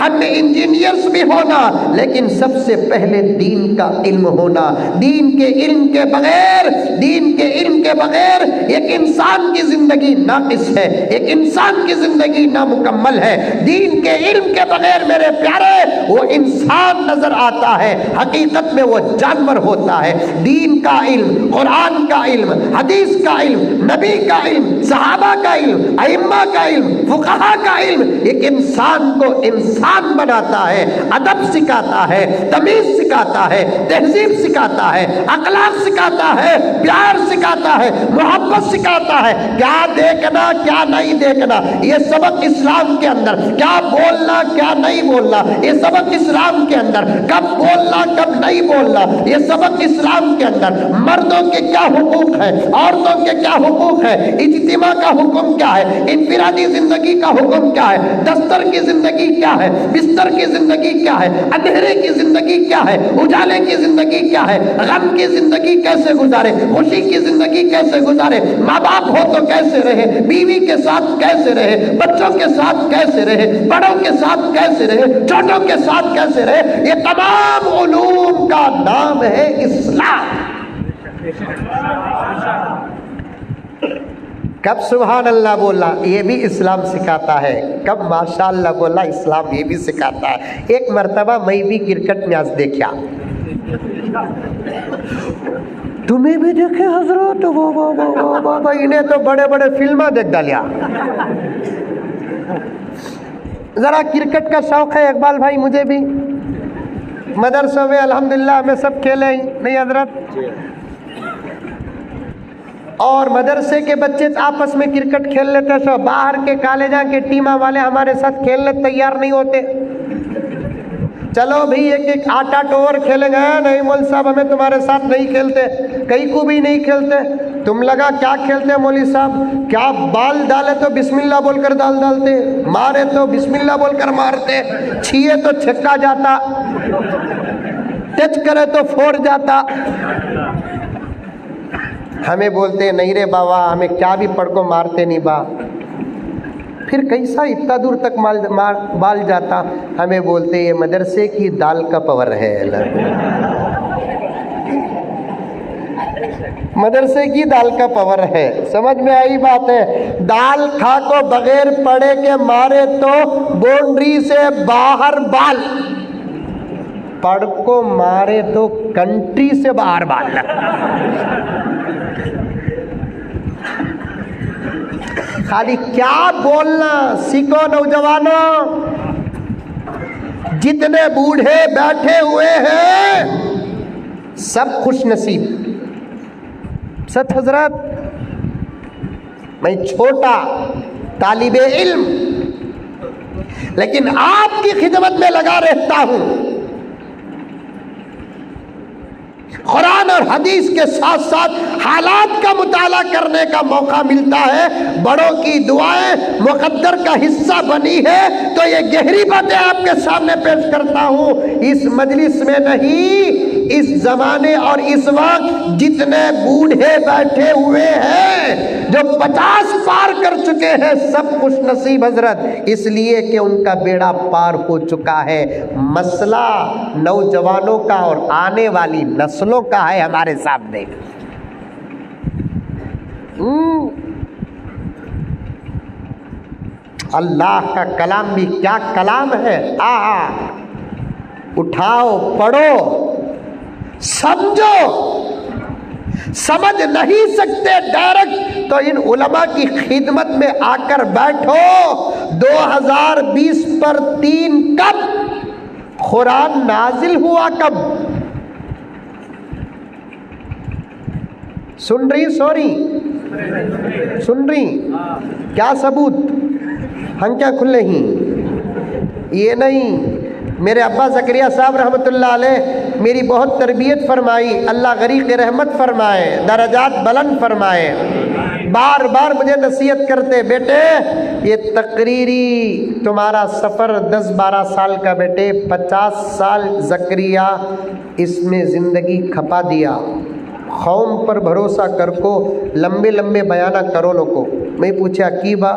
ہم میں انجینئرز بھی ہونا, لیکن سب سے پہلے دین کا علم ہونا. دین کے علم کے بغیر, دین کے علم کے بغیر ایک انسان کی زندگی ناقص ہے, ایک انسان کی زندگی نامکمل ہے. دین کے علم کے بغیر میرے پیارے وہ انسان نظر آتا ہے, حقیقت میں وہ جانور ہوتا ہے. دین کا علم, قرآن کا علم, حدیث کا علم, نبی کا علم, صحابہ کا علم, ائمہ کا علم, فقہا کا علم ایک انسان کو انسان بناتا ہے, ادب سکھاتا ہے, تمیز سکھاتا ہے, تہذیب سکھاتا ہے, اخلاق سکھاتا ہے, پیار سکھاتا ہے, محبت سکھاتا ہے, کیا دیکھنا کیا نہیں دیکھنا, یہ سبق اسلام کے اندر, کیا بولنا کیا نہیں بولنا, یہ سبق اسلام کے اندر, کب بولنا کب نہیں بولنا, یہ سبق اسلام کے اندر. مردوں کے کیا حقوق ہے, عورتوں کے کیا حقوق ہے, اجتماع کا حکم کیا ہے, انفرادی زندگی کا حکم کیا ہے, دفتر کی زندگی کیا ہے, بستر کی زندگی کیا ہے, اندھیرے کی زندگی کیا ہے, اجالے کی زندگی کیا ہے, غم کی زندگی کیسے گزارے, خوشی کی زندگی کیسے گزارے, ماں باپ ہو تو کیسے رہے, بیوی کے ساتھ کیسے رہے, بچوں کے ساتھ کیسے رہے, بڑوں کے ساتھ کیسے رہے, چھوٹوں کے ساتھ کیسے رہے. یہ تمام علوم کا نام ہے اسلام. کب سبحان اللہ بولا یہ بھی اسلام سکھاتا ہے, کب ماشاء اللہ بولا اسلام یہ بھی سکھاتا ہے. ایک مرتبہ میں بھی کرکٹ میچ دیکھا, تمہیں بھی دیکھے حضرت, انہیں تو بڑے بڑے فلمیں دیکھ ڈالیا. ذرا کرکٹ کا شوق ہے اقبال بھائی, مجھے بھی مدرسوں میں الحمدللہ ہمیں سب کھیلے ہی نہیں حضرت, اور مدرسے کے بچے آپس میں کرکٹ کھیل لیتے, سو باہر کے کالجاں کے ٹیمہ والے ہمارے ساتھ کھیلنے تیار نہیں ہوتے. چلو بھئی ایک ایک 8-8 اوور کھیلیں گے, نہیں مول صاحب ہمیں تمہارے ساتھ نہیں کھیلتے, کئی کو بھی نہیں کھیلتے. تم لگا کیا کھیلتے مولوی صاحب, کیا بال ڈالے تو بسم اللہ بول کر ڈالتے, مارے تو بسم اللہ بول کر مارتے, چھیے تو چھکا جاتا, ٹچ کرے تو پھوڑ جاتا. ہمیں بولتے نہیں رے بابا, ہمیں کیا بھی پڑھ کو مارتے نہیں با. پھر کیسا اتنا دور تک بال جاتا, ہمیں بولتے یہ مدرسے کی دال کا پاور ہے, مدرسے کی دال کا پاور ہے. سمجھ میں آئی بات ہے. دال کھا کو بغیر پڑے کے مارے تو باؤنڈری سے باہر بال, پڑھ کو مارے تو کنٹری سے باہر بال. خالی کیا بولنا سیکھو نوجوانوں. جتنے بوڑھے بیٹھے ہوئے ہیں سب خوش نصیب. سچ حضرت, میں چھوٹا طالب علم لیکن آپ کی خدمت میں لگا رہتا ہوں. قرآن اور حدیث کے ساتھ ساتھ حالات کا مطالعہ کرنے کا موقع ملتا ہے. بڑوں کی دعائیں مقدر کا حصہ بنی ہے تو یہ گہری باتیں آپ کے سامنے پیش کرتا ہوں. اس مجلس میں نہیں, اس زمانے اور اس وقت جتنے بوڑھے بیٹھے ہوئے ہیں جو 50 پار کر چکے ہیں سب خوش نصیب حضرت, اس لیے کہ ان کا بیڑا پار ہو چکا ہے. مسئلہ نوجوانوں کا اور آنے والی نسلوں کا ہے ہمارے سامنے. اللہ کا کلام بھی کیا کلام ہے. اٹھاؤ, پڑھو, سمجھو. سمجھ نہیں سکتے ڈائریکٹ تو ان علماء کی خدمت میں آ کر بیٹھو. 2020 پر 3 کب قرآن نازل ہوا, کب سن رہی, سن رہی, کیا ثبوت, ہم کیا کھلے ہی. یہ نہیں, میرے ابا زکریا صاحب رحمۃ اللہ علیہ میری بہت تربیت فرمائی, اللہ غریق رحمت فرمائے, درجات بلند فرمائے. بار بار مجھے نصیحت کرتے, بیٹے یہ تقریری تمہارا سفر 10-12 سال کا, بیٹے 50 سال زکریا اس میں زندگی کھپا دیا. قوم پر بھروسہ کر کو لمبے لمبے بیانہ کرو لو کو. میں پوچھا کی با,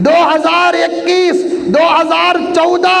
2021 2014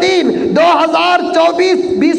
3 2024 20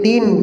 3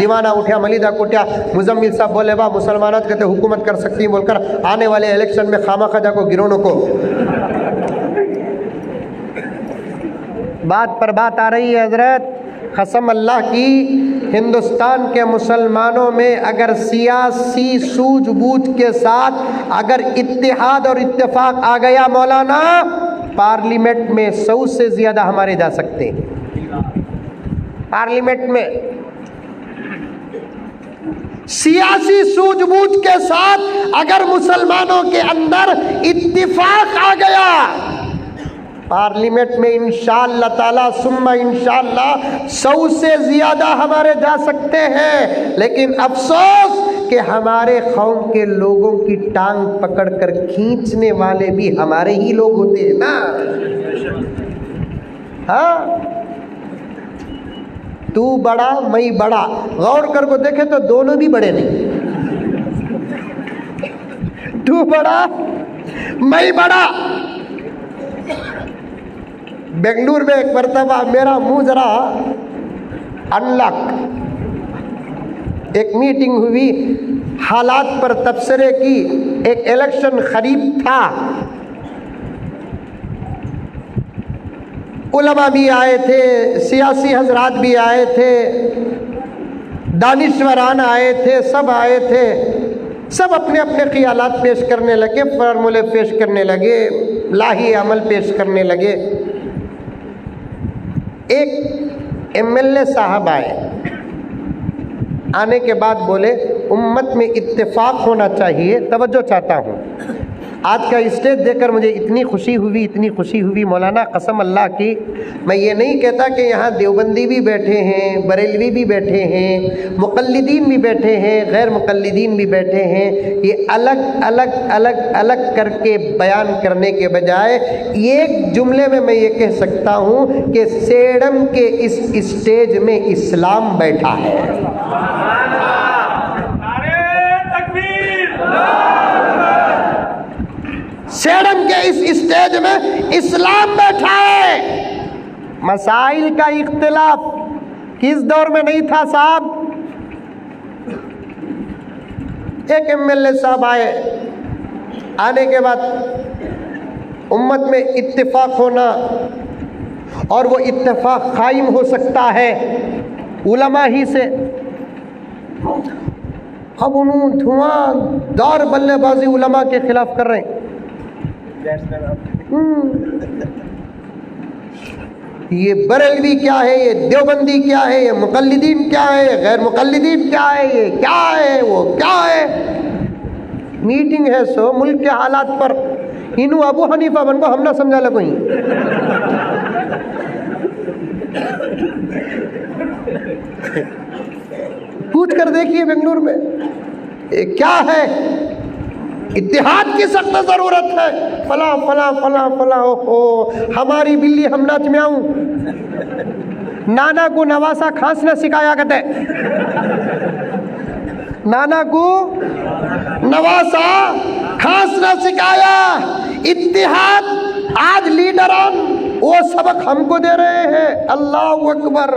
دیوانہ اٹھا ملیدہ کٹیا مزمل صاحب بولے با مسلمانات کہتے حکومت کر سکتی ہیں بول کر آنے والے الیکشن میں خامہ خجا کو گرونوں کو بات پر بات آ رہی ہے حضرت قسم اللہ کی ہندوستان کے مسلمانوں میں اگر سیاسی سوجھ بوجھ کے ساتھ اگر اتحاد اور اتفاق آ گیا مولانا پارلیمنٹ میں 100 سے زیادہ ہمارے جا سکتے ہیں پارلیمنٹ میں سیاسی سوجھ بوجھ کے ساتھ اگر مسلمانوں کے اندر اتفاق آ گیا پارلیمنٹ میں انشاءاللہ تعالی ثم انشاءاللہ 100 سے زیادہ ہمارے جا سکتے ہیں لیکن افسوس کہ ہمارے قوم کے لوگوں کی ٹانگ پکڑ کر کھینچنے والے بھی ہمارے ہی لوگ ہوتے ہیں نا ہاں تو بڑا میں بڑا غور کر کو دیکھے تو دونوں بھی بڑے نہیں تو بڑا میں بڑا بنگلور میں ایک مرتبہ میرا منہ ذرا انلک ایک میٹنگ ہوئی حالات پر تبصرے کی ایک الیکشن قریب تھا علماء بھی آئے تھے سیاسی حضرات بھی آئے تھے دانشوران آئے تھے سب آئے تھے سب اپنے اپنے خیالات پیش کرنے لگے فارمولے پیش کرنے لگے لاہی عمل پیش کرنے لگے ایک MLA صاحب آنے کے بعد بولے امت میں اتفاق ہونا چاہیے توجہ چاہتا ہوں آج کا اسٹیج دیکھ کر مجھے اتنی خوشی ہوئی مولانا قسم اللہ کی میں یہ نہیں کہتا کہ یہاں دیوبندی بھی بیٹھے ہیں بریلوی بھی بیٹھے ہیں مقلدین بھی بیٹھے ہیں غیر مقلدین بھی بیٹھے ہیں یہ الگ کر کے بیان کرنے کے بجائے ایک جملے میں یہ کہہ سکتا ہوں کہ سیڈم کے اس اسٹیج میں اسلام بیٹھا ہے سیڈم کے اس اسٹیج میں اسلام بیٹھا ہے مسائل کا اختلاف کس دور میں نہیں تھا صاحب ایک MLA صاحب آنے کے بعد امت میں اتفاق ہونا اور وہ اتفاق قائم ہو سکتا ہے علماء ہی سے اب انہوں دھواں دار بلے بازی علماء کے خلاف کر رہے ہیں یہ بریلوی کیا ہے یہ دیوبندی کیا ہے یہ مقلدین کیا ہے غیر مقلدین کیا ہے یہ کیا ہے وہ کیا ہے میٹنگ ہے سو ملک کے حالات پر انہوں ابو حنیفہ بن کو ہم نہ سمجھا لگو ہی پوچھ کر دیکھیے بنگلور میں یہ کیا ہے اتحاد کی سخت ضرورت ہے فلاں فلاں فلاں فلاں ہماری بلی ہم ناچ میں آؤں نانا کو نواسا کھانسنا سکھایا کرتے نانا کو نواسا کھانسنا سکھایا اتحاد آج لیڈران وہ سبق ہم کو دے رہے ہیں اللہ اکبر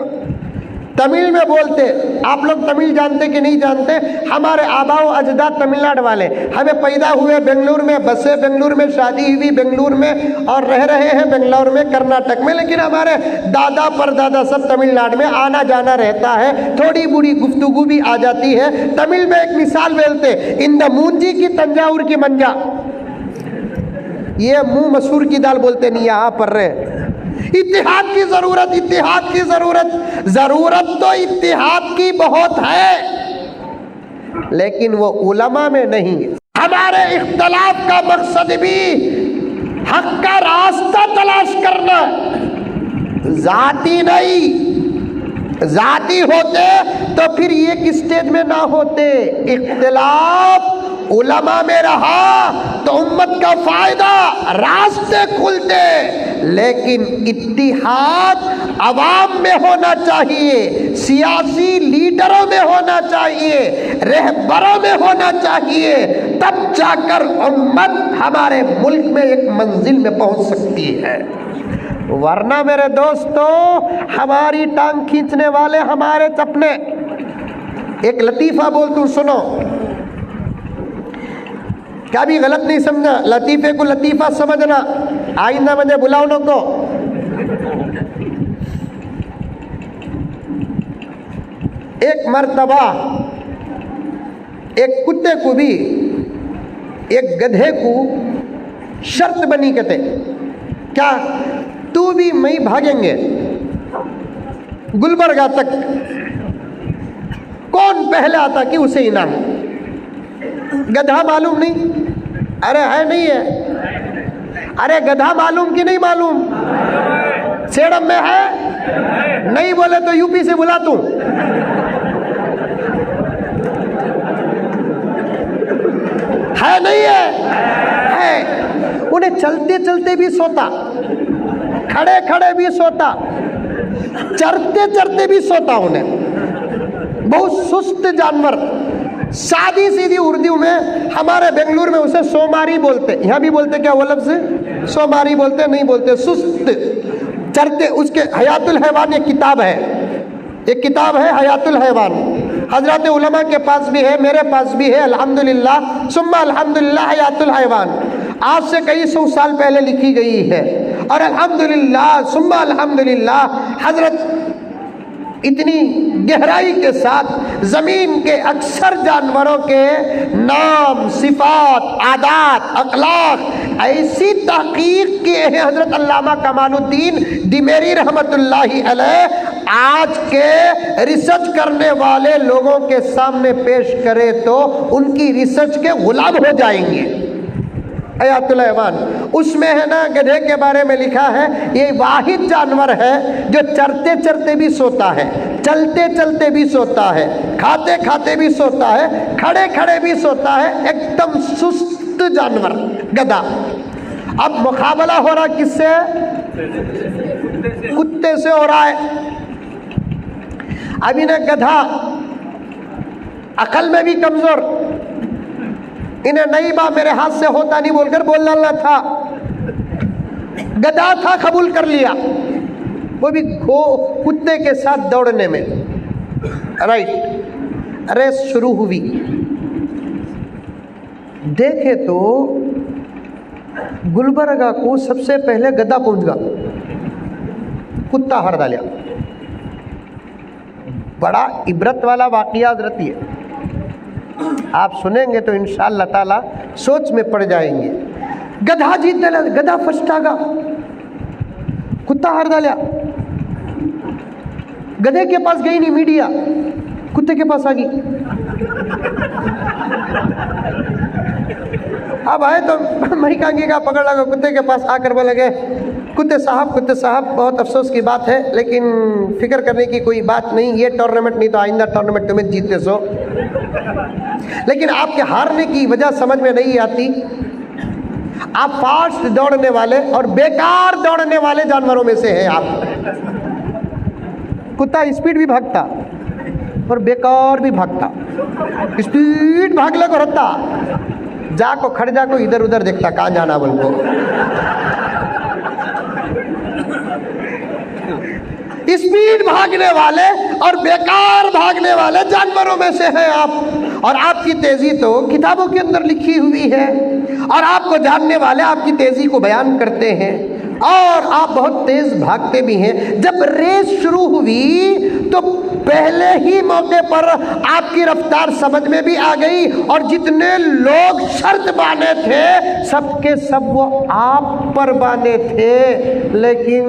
تمل میں بولتے آپ لوگ تمل جانتے کہ نہیں جانتے ہمارے آبا و اجداد تمل ناڈو والے ہمیں پیدا ہوئے بنگلور میں بسے بنگلور میں شادی ہوئی بنگلور میں اور رہ رہے ہیں بنگلور میں کرناٹک میں لیکن ہمارے دادا پر دادا سب تمل ناڈو میں آنا جانا رہتا ہے تھوڑی بڑی گفتگو بھی آ جاتی ہے تمل میں ایک مثال بولتے اندہ مونجی کی تنجاور کی منجا یہ منہ مسور کی دال بولتے نہیں یہاں پر رہے اتحاد کی ضرورت تو اتحاد کی بہت ہے لیکن وہ علماء میں نہیں ہمارے اختلاف کا مقصد بھی حق کا راستہ تلاش کرنا ذاتی نہیں ذاتی ہوتے تو پھر ایک اسٹیج میں نہ ہوتے اختلاف علماء میں رہا تو امت کا فائدہ راستے کھلتے لیکن اتحاد عوام میں ہونا چاہیے سیاسی لیڈروں میں ہونا چاہیے رہبروں میں ہونا چاہیے تب جا کر امت ہمارے ملک میں ایک منزل میں پہنچ سکتی ہے ورنہ میرے دوستو ہماری ٹانگ کھینچنے والے ہمارے چپنے ایک لطیفہ بولتا ہوں سنو، کیا بھی غلط نہیں سمجھنا، لطیفے کو لطیفہ سمجھنا، آئندہ مجھے بلاؤ نہ کو۔ ایک مرتبہ ایک کتے کو بھی ایک گدھے کو شرط بنی کہتے کیا تو بھی میں بھاگیں گے گلبرگہ تک، کون پہلے آتا کہ اسے انعام۔ گدھا معلوم نہیں، ارے ہے نہیں ہے، ارے گدھا معلوم کہ نہیں معلوم، سیڑم میں ہے نہیں، بولے تو یو پی سے بلا توں۔ ہے نہیں ہے، انہیں چلتے چلتے بھی سوتا، کھڑے کھڑے بھی سوتا، چرتے چرتے بھی سوتا، انہیں بہت سست جانور۔ سادی سیدھی اردو میں ہمارے بنگلور میں اسے سوماری بولتے، یہاں بھی بولتے کیا وہ لفظ سوماری بولتے نہیں بولتے، سست چرتے۔ اس کے حیات الحیوان ایک کتاب ہے، ایک کتاب ہے حیات الحیوان، حضرات علماء کے پاس بھی ہے، میرے پاس بھی ہے، الحمدللہ ثم الحمدللہ حیات الحیوان، آج سے کئی سو سال پہلے لکھی گئی ہے، اور الحمدللہ ثم الحمدللہ حضرت اتنی گہرائی کے ساتھ زمین کے اکثر جانوروں کے نام، صفات، عادات، اخلاق ایسی تحقیق کیے ہیں حضرت علامہ کمال الدین ڈیمیری رحمت اللہ علیہ، آج کے ریسرچ کرنے والے لوگوں کے سامنے پیش کرے تو ان کی ریسرچ کے غلام ہو جائیں گے۔ حیات الحیوان اس میں ہے نا، گدھے کے بارے میں لکھا ہے یہ واحد جانور ہے جو چرتے چرتے بھی سوتا ہے، چلتے چلتے بھی سوتا ہے، کھاتے کھاتے بھی سوتا ہے، کھڑے کھڑے بھی سوتا ہے، ایک دم سست جانور گدھا۔ اب مقابلہ ہو رہا کس سے؟ کتے سے ہو رہا ہے۔ اب انہیں گدھا عقل میں بھی کمزور، انہیں نہیں با میرے ہاتھ سے ہوتا نہیں بول کر بولنا نہ تھا، گدھا تھا قبول کر لیا، وہ بھی کتے کے ساتھ دوڑنے میں۔ رائٹ، ریس شروع ہوئی، دیکھے تو گلبرگہ کو سب سے پہلے گدھا پہنچ گا، کتا ہار ڈالیا۔ بڑا عبرت والا واقعہ حضرت یہ آپ سنیں گے تو انشاءاللہ تعالی سوچ میں پڑ جائیں گے۔ گدھا جیت ڈالا، گدھا فرسٹ آگا، کتا ہار ڈالیا۔ گدھے کے پاس گئی نہیں میڈیا، کتے کے پاس آ گئی۔ اب آئے تو میں کہیں گا پکڑ لگا، کتے کے پاس آ کر بولے گئے کتے صاحب بہت افسوس کی بات ہے، لیکن فکر کرنے کی کوئی بات نہیں، یہ ٹورنامنٹ نہیں تو آئندہ ٹورنامنٹ تمہیں جیتتے سو، لیکن آپ کے ہارنے کی وجہ سمجھ میں نہیں آتی، آپ فاسٹ دوڑنے والے اور بیکار دوڑنے والے جانوروں میں سے ہیں آپ۔ کتا اسپیڈ بھی بھاگتا اور بیکار بھی بھاگتا، اسپیڈ بھاگنے کو رہتا، جا کو کھڑ جا کو ادھر ادھر دیکھتا کہاں جانا بول کو۔ اسپیڈ بھاگنے والے اور بیکار بھاگنے والے جانوروں میں سے ہیں آپ، اور آپ کی تیزی تو کتابوں کے اندر لکھی ہوئی ہے، اور آپ کو جاننے والے آپ کی تیزی کو بیان کرتے ہیں، اور آپ بہت تیز بھاگتے بھی ہیں۔ جب ریس شروع ہوئی تو پہلے ہی موقع پر آپ کی رفتار سمجھ میں بھی آ گئی، اور جتنے لوگ شرط باندھے تھے سب کے سب وہ آپ پر باندھے تھے، لیکن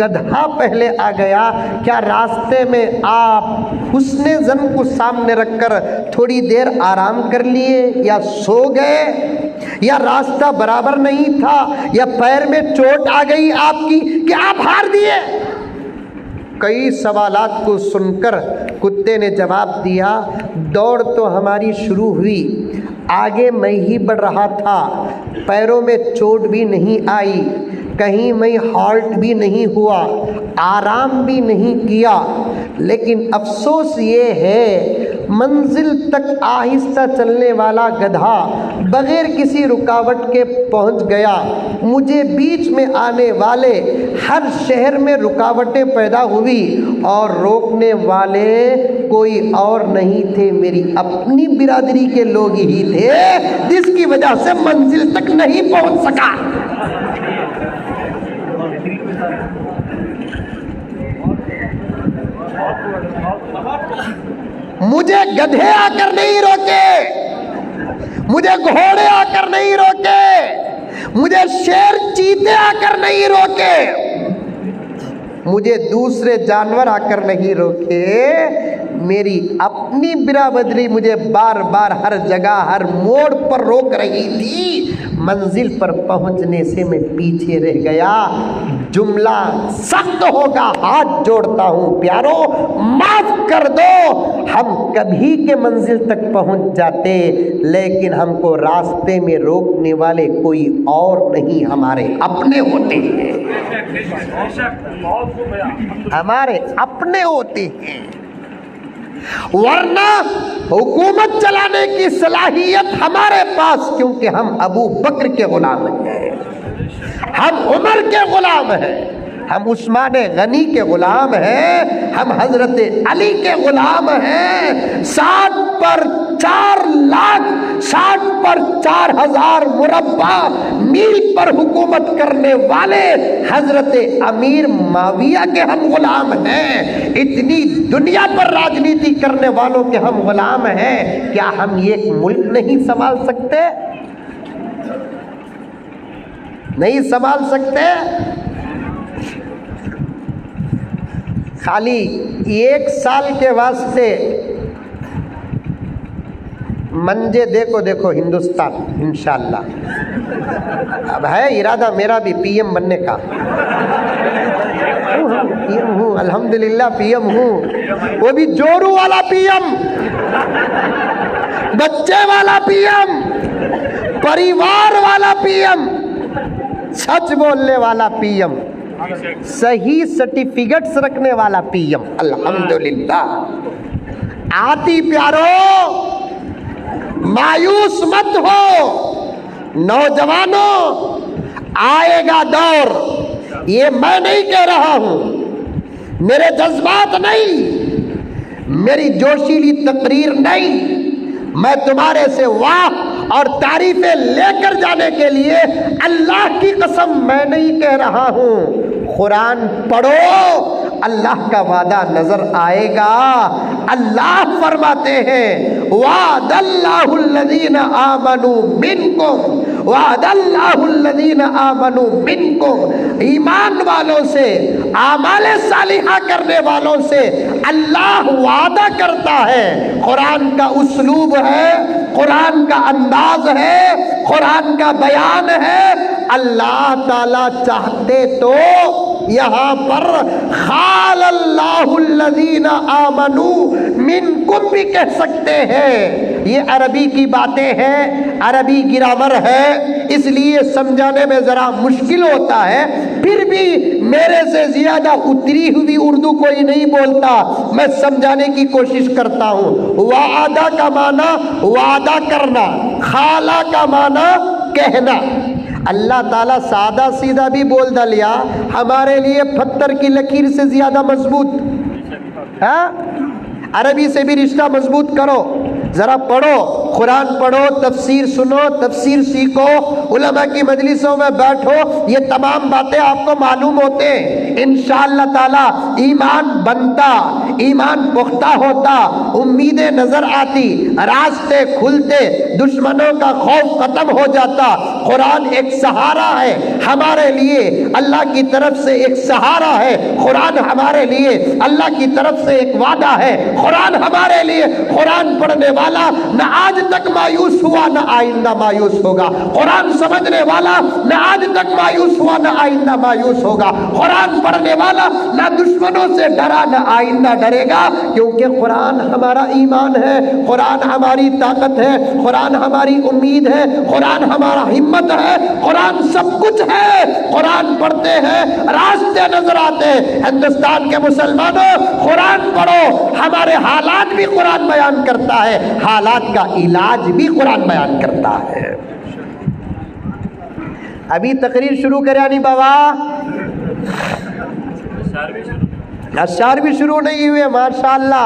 گدھا پہلے آ گیا۔ کیا راستے میں آپ حسن ظن کو سامنے رکھ کر تھوڑی دیر آرام کر لیے، یا سو گئے، یا راستہ برابر نہیں تھا، یا پیر میں چوٹ آ گئی آپ کی کہ آپ ہار دیے؟ کئی سوالات کو سن کر کتے نے جواب دیا، دوڑ تو ہماری شروع ہوئی، آگے میں ہی بڑھ رہا تھا، پیروں میں چوٹ بھی نہیں آئی، کہیں میں ہالٹ بھی نہیں ہوا، آرام بھی نہیں کیا، لیکن افسوس یہ ہے منزل تک آہستہ چلنے والا گدھا بغیر کسی رکاوٹ کے پہنچ گیا۔ مجھے بیچ میں آنے والے ہر شہر میں رکاوٹیں پیدا ہوئی، اور روکنے والے کوئی اور نہیں تھے، میری اپنی برادری کے لوگ ہی تھے، جس کی وجہ سے منزل تک نہیں پہنچ سکا۔ مجھے گدھے آ کر نہیں روکے، مجھے گھوڑے آ کر نہیں روکے، مجھے شیر چیتے آ کر نہیں روکے، مجھے دوسرے جانور آ کر نہیں روکے، میری اپنی برادری مجھے بار بار ہر جگہ ہر موڑ پر روک رہی تھی، منزل پر پہنچنے سے میں پیچھے رہ گیا۔ جملہ سخت ہوگا، ہاتھ جوڑتا ہوں پیارو معاف کر دو، ہم کبھی کے منزل تک پہنچ جاتے، لیکن ہم کو راستے میں روکنے والے کوئی اور نہیں، ہمارے اپنے ہوتے ہیں، ہمارے اپنے ہوتے ہیں۔ ورنہ حکومت چلانے کی صلاحیت ہمارے پاس، کیونکہ ہم ابو بکر کے غلام ہیں، ہم عمر کے غلام ہیں، ہم عثمان غنی کے غلام ہیں، ہم حضرت علی کے غلام ہیں۔ 60 پر 4 لاکھ، 60 پر 4000 مربع میل پر حکومت کرنے والے حضرت امیر معاویہ کے ہم غلام ہیں۔ اتنی دنیا پر راجنیتی کرنے والوں کے ہم غلام ہیں، کیا ہم ایک ملک نہیں سنبھال سکتے؟ نہیں سنبھال سکتے؟ خالی 1 سال کے واسطے منجے دیکھو ہندوستان، انشاءاللہ اب ہے ارادہ میرا بھی پی ایم بننے کا، پی ایم ہوں، الحمدللہ پی ایم ہوں، وہ بھی جورو والا پی ایم، بچے والا پی ایم، پریوار والا پی ایم، سچ بولنے والا پی ایم، صحیح سرٹیفکیٹس رکھنے والا پی ایم، الحمدللہ۔ آتی پیارو، مایوس مت ہو نوجوانوں، آئے گا دور، یہ میں نہیں کہہ رہا ہوں، میرے جذبات نہیں، میری جوشیلی تقریر نہیں، میں تمہارے سے واہ اور تعریفیں لے کر جانے کے لیے اللہ کی قسم میں نہیں کہہ رہا ہوں۔ قرآن پڑھو، اللہ کا وعدہ نظر آئے گا۔ اللہ فرماتے ہیں وعد اللہ الذین آمنوا منکم، وعد اللہ الذین آمنوا منکم، ایمان والوں سے، اعمال صالحہ کرنے والوں سے اللہ وعدہ کرتا ہے۔ قرآن کا اسلوب ہے، قرآن کا انداز ہے، قرآن کا بیان ہے۔ اللہ تعالیٰ چاہتے تو یہاں پر خال اللہ الذین آمنوا منکم بھی کہہ سکتے ہیں۔ یہ عربی کی باتیں ہیں، عربی گرامر ہے، اس لیے سمجھانے میں ذرا مشکل ہوتا ہے، پھر بھی میرے سے زیادہ اتری ہوئی اردو کوئی نہیں بولتا، میں سمجھانے کی کوشش کرتا ہوں۔ وعدہ کا معنی وعدہ کرنا، خالہ کا معنی کہنا۔ اللہ تعالیٰ سادہ سیدھا بھی بول ڈالیا، ہمارے لیے پتھر کی لکیر سے زیادہ مضبوط، ہاں؟ عربی سے بھی رشتہ مضبوط کرو، ذرا پڑھو، قرآن پڑھو، تفسیر سنو، تفسیر سیکھو، علماء کی مجلسوں میں بیٹھو، یہ تمام باتیں آپ کو معلوم ہوتے ہیں۔ انشاءاللہ تعالی ایمان بنتا، ایمان پختہ ہوتا، امیدیں نظر آتی، راستے کھلتے، دشمنوں کا خوف ختم ہو جاتا۔ قرآن ایک سہارا ہے ہمارے لیے، اللہ کی طرف سے ایک سہارا ہے۔ قرآن ہمارے لیے اللہ کی طرف سے ایک وعدہ ہے۔ قرآن ہمارے لیے، قرآن پڑھنے والا نہ آج تک مایوس ہوا نہ آئندہ مایوس ہوگا۔ قرآن سمجھنے والا نہ آج تک مایوس ہوا نہ آئندہ مایوس ہوگا۔ قرآن پڑھنے والا نہ دشمنوں سے ڈرا نہ آئندہ ڈرے گا، کیونکہ قرآن ہمارا ایمان ہے، قرآن ہماری طاقت ہے، قرآن ہماری امید ہے، قرآن ہمارا ہمت ہے، قرآن سب کچھ ہے۔ قرآن پڑھتے ہیں، راستے نظر آتے ہیں۔ ہندوستان کے مسلمانوں، قرآن پڑھو، ہمارے حالات بھی قرآن بیان کرتا ہے، حالات کا علاج بھی قرآن بیان کرتا ہے۔ ابھی تقریر شروع کرے نہیں بابا، اشعار بھی شروع نہیں ہوئے، ماشاءاللہ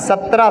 17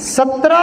17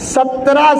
17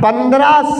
15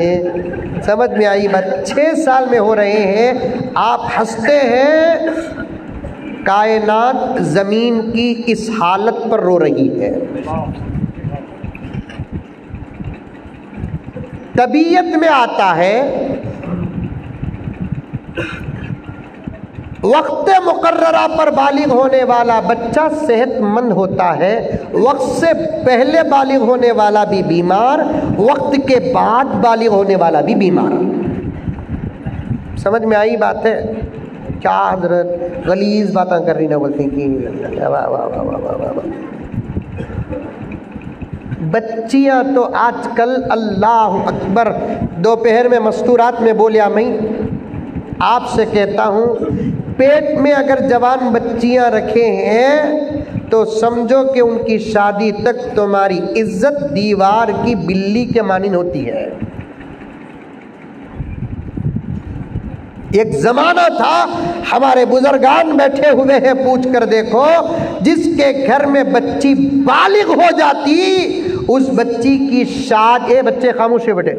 ہیں، سمجھ میں آئی بات؟ 6 سال میں ہو رہے ہیں، آپ ہنستے ہیں۔ کائنات زمین کی اس حالت پر رو رہی ہے۔ طبیعت میں آتا ہے وقت مقررہ پر بالغ ہونے والا بچہ صحت مند ہوتا ہے، وقت سے پہلے بالغ ہونے والا بھی بیمار، وقت کے بعد بالغ ہونے والا بھی بیمار۔ سمجھ میں آئی بات ہے؟ کیا حضرت غلیظ باتیں کر رہی نہ بولتی کہ واہ واہ واہ واہ واہ واہ۔ بچیاں تو آج کل اللہ اکبر، دوپہر میں مستورات میں بولیا میں آپ سے کہتا ہوں، پیٹ میں اگر جوان بچیاں رکھے ہیں تو سمجھو کہ ان کی شادی تک تمہاری عزت دیوار کی بلی کے مانند ہوتی ہے۔ ایک زمانہ تھا، ہمارے بزرگان بیٹھے ہوئے ہیں، پوچھ کر دیکھو، جس کے گھر میں بچی بالغ ہو جاتی اس بچی کی شادی، اے بچے خاموش ہے بیٹے،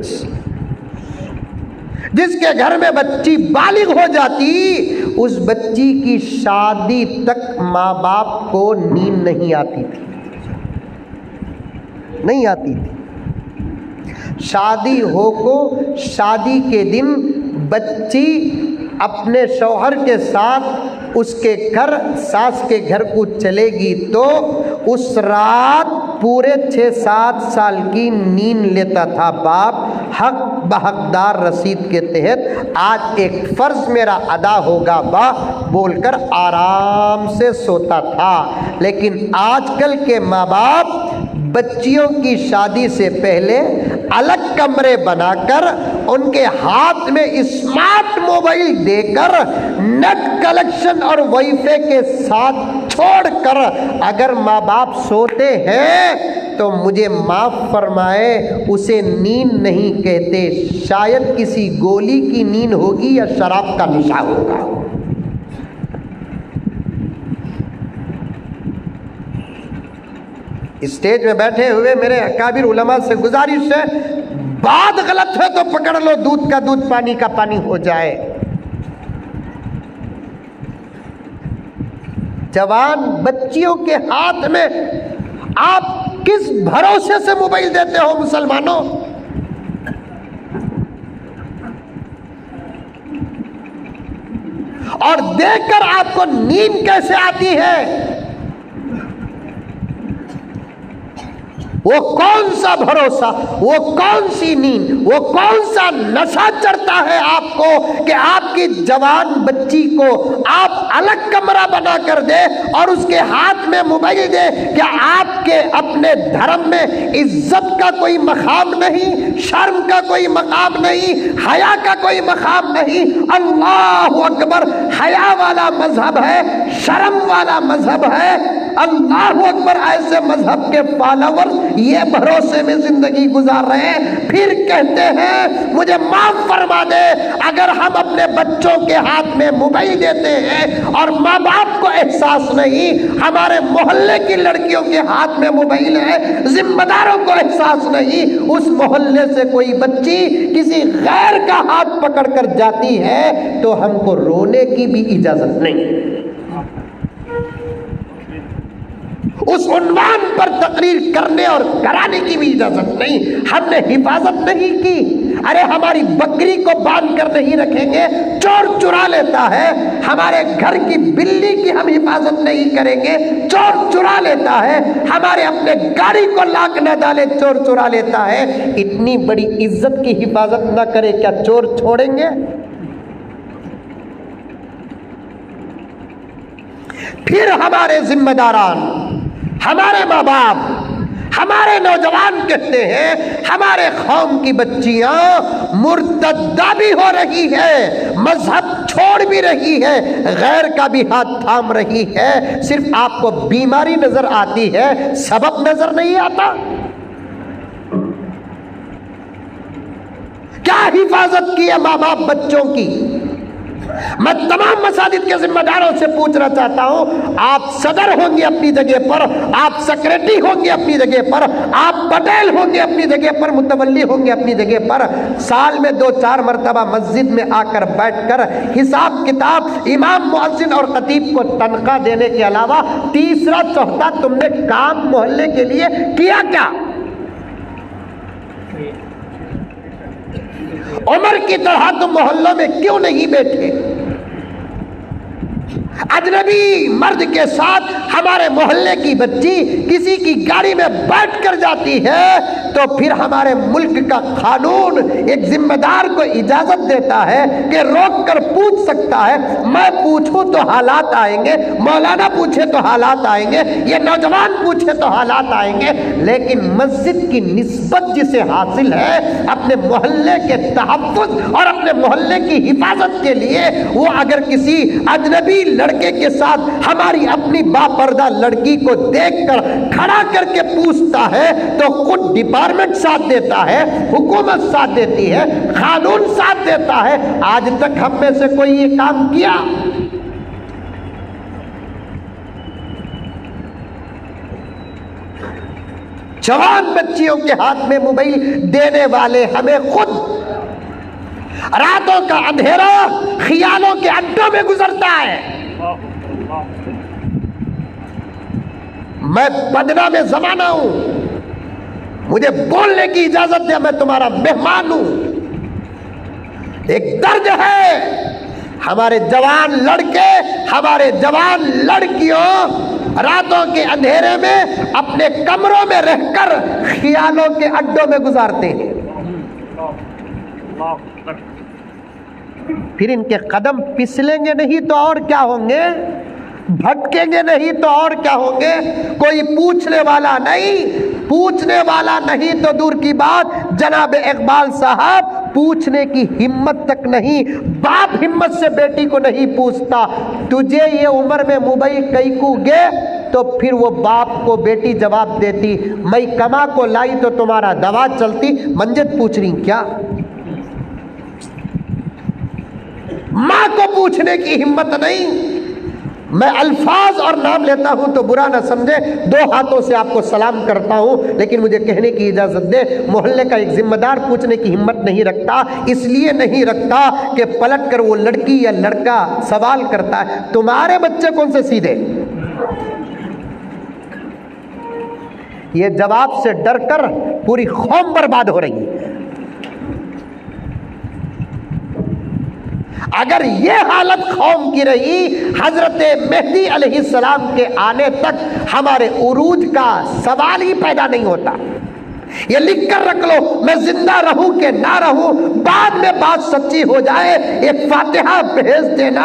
جس کے گھر میں بچی بالغ ہو جاتی اس بچی کی شادی تک ماں باپ کو نیند نہیں آتی تھی، نہیں آتی تھی۔ شادی ہو کو شادی کے دن بچی اپنے شوہر کے ساتھ اس کے گھر، ساس کے گھر کو چلے گی تو اس رات پورے 6-7 سال کی نیند لیتا تھا باپ، حق بحقدار رسید کے تحت۔ آج ایک فرض میرا ادا ہوگا با بول کر آرام سے سوتا تھا۔ لیکن آج کل کے ماں باپ بچیوں کی شادی سے پہلے الگ کمرے بنا کر ان کے ہاتھ میں اسمارٹ موبائل دے کر نیٹ کلیکشن اور وائی فائی کے ساتھ چھوڑ کر اگر ماں باپ سوتے ہیں تو مجھے معاف فرمائے، اسے نیند نہیں کہتے، شاید کسی گولی کی نیند ہوگی یا شراب کا نشہ ہوگا۔ اسٹیج میں بیٹھے ہوئے میرے اکابر علماء سے گزارش ہے، بات غلط ہے تو پکڑ لو، دودھ کا دودھ پانی کا پانی ہو جائے۔ جوان بچیوں کے ہاتھ میں آپ کس بھروسے سے موبائل دیتے ہو مسلمانوں؟ اور دیکھ کر آپ کو نیند کیسے آتی ہے؟ وہ کون سا بھروسہ، وہ کون سی نیند، وہ کون سا نشہ چڑھتا ہے آپ کو کہ آپ کی جوان بچی کو آپ الگ کمرہ بنا کر دے اور اس کے ہاتھ میں موبائل دے؟ کیا آپ کے اپنے دھرم میں عزت کا کوئی مقام نہیں، شرم کا کوئی مقام نہیں، حیا کا کوئی مقام نہیں؟ اللہ اکبر، حیا والا مذہب ہے، شرم والا مذہب ہے، اللہ اکبر۔ ایسے مذہب کے فالوور یہ بھروسے میں زندگی گزار رہے ہیں، پھر کہتے ہیں مجھے معاف فرما دے اگر ہم اپنے بچوں کے ہاتھ میں موبائل دیتے ہیں اور ماں باپ کو احساس نہیں، ہمارے محلے کی لڑکیوں کے ہاتھ میں موبائل ہے، ذمہ داروں کو احساس نہیں، اس محلے سے کوئی بچی کسی غیر کا ہاتھ پکڑ کر جاتی ہے تو ہم کو رونے کی بھی اجازت نہیں، اس عنوان پر تقریر کرنے اور کرانے کی بھی اجازت نہیں۔ ہم نے حفاظت نہیں کی۔ ارے ہماری بکری کو باندھ کر نہیں رکھیں گے، چور چرا لیتا ہے، ہمارے گھر کی بلی کی ہم حفاظت نہیں کریں گے، چور چرا لیتا ہے، ہمارے اپنے گاڑی کو لاک نہ ڈالے، چور چرا لیتا ہے، اتنی بڑی عزت کی حفاظت نہ کرے، کیا چور چھوڑیں گے؟ پھر ہمارے ذمہ داران، ہمارے ماں باپ، ہمارے نوجوان کہتے ہیں ہمارے قوم کی بچیاں مرتدہ بھی ہو رہی ہے، مذہب چھوڑ بھی رہی ہے، غیر کا بھی ہاتھ تھام رہی ہے، صرف آپ کو بیماری نظر آتی ہے، سبب نظر نہیں آتا۔ کیا حفاظت کی ہے ماں باپ بچوں کی؟ میں تمام مساجد کے ذمہ داروں سے پوچھنا چاہتا ہوں، آپ صدر ہوں گے اپنی جگہ پر، آپ سیکریٹری ہوں گے اپنی جگہ پر، آپ پٹیل ہوں گے اپنی جگہ پر، متولی ہوں گے اپنی جگہ پر، سال میں 2-4 مرتبہ مسجد میں آ کر بیٹھ کر حساب کتاب امام مؤذن اور خطیب کو تنخواہ دینے کے علاوہ تیسرا چوتھا تم نے کام محلے کے لیے کیا کیا؟ عمر کی طرح تم محلوں میں کیوں نہیں بیٹھے؟ اجنبی مرد کے ساتھ ہمارے محلے کی بچی کسی کی گاڑی میں بیٹھ کر جاتی ہے تو پھر ہمارے ملک کا قانون ایک ذمہ دار کو اجازت دیتا ہے کہ روک کر پوچھ سکتا ہے۔ میں پوچھوں تو حالات آئیں گے، مولانا پوچھے تو حالات آئیں گے، یہ نوجوان پوچھے تو حالات آئیں گے، لیکن مسجد کی نسبت جسے حاصل ہے اپنے محلے کے تحفظ اور اپنے محلے کی حفاظت کے لیے، وہ اگر کسی اجنبی لڑکے کے ساتھ ہماری اپنی باپردہ لڑکی کو دیکھ کر کھڑا کر کے پوچھتا ہے تو خود ڈپارٹمنٹ ساتھ دیتا ہے، حکومت ساتھ دیتی ہے، قانون ساتھ دیتا ہے۔ آج تک ہم میں سے کوئی یہ کام کیا؟ جوان بچیوں کے ہاتھ میں موبائل دینے والے ہمیں خود راتوں کا اندھیرا خیالوں کے اڈوں میں گزرتا ہے۔ میں بدنام زمانہ ہوں، مجھے بولنے کی اجازت دے، میں تمہارا مہمان ہوں۔ ایک درد ہے ہمارے جوان لڑکے، ہمارے جوان لڑکیوں راتوں کے اندھیرے میں اپنے کمروں میں رہ کر خیالوں کے اڈوں میں گزارتے ہیں۔ پھر ان کے قدم پھسلیں گے نہیں تو اور کیا ہوں گے، بھٹکیں گے نہیں تو اور کیا ہوں گے۔ کوئی پوچھنے والا نہیں تو دور کی بات، جناب اقبال صاحب پوچھنے کی ہمت تک نہیں۔ باپ ہمت سے بیٹی کو نہیں پوچھتا تجھے یہ عمر میں موبائل کئی کو گے، تو پھر وہ باپ کو بیٹی جواب دیتی میں کما کو لائی تو تمہارا دوا چلتی، منجت پوچھ رہی کیا؟ ماں کو پوچھنے کی ہمت نہیں۔ میں الفاظ اور نام لیتا ہوں تو برا نہ سمجھے، 2 ہاتھوں سے آپ کو سلام کرتا ہوں، لیکن مجھے کہنے کی اجازت دے، محلے کا ایک ذمہ دار پوچھنے کی ہمت نہیں رکھتا، اس لیے نہیں رکھتا کہ پلٹ کر وہ لڑکی یا لڑکا سوال کرتا ہے تمہارے بچے کون سے سیدھے؟ یہ جواب سے ڈر کر پوری قوم برباد ہو رہی ہے۔ اگر یہ حالت قوم کی رہی، حضرت مہدی علیہ السلام کے آنے تک ہمارے عروج کا سوال ہی پیدا نہیں ہوتا۔ یہ لکھ کر رکھ لو، میں زندہ رہوں کہ نہ رہوں، بعد میں بات سچی ہو جائے ایک فاتحہ بھیج دینا۔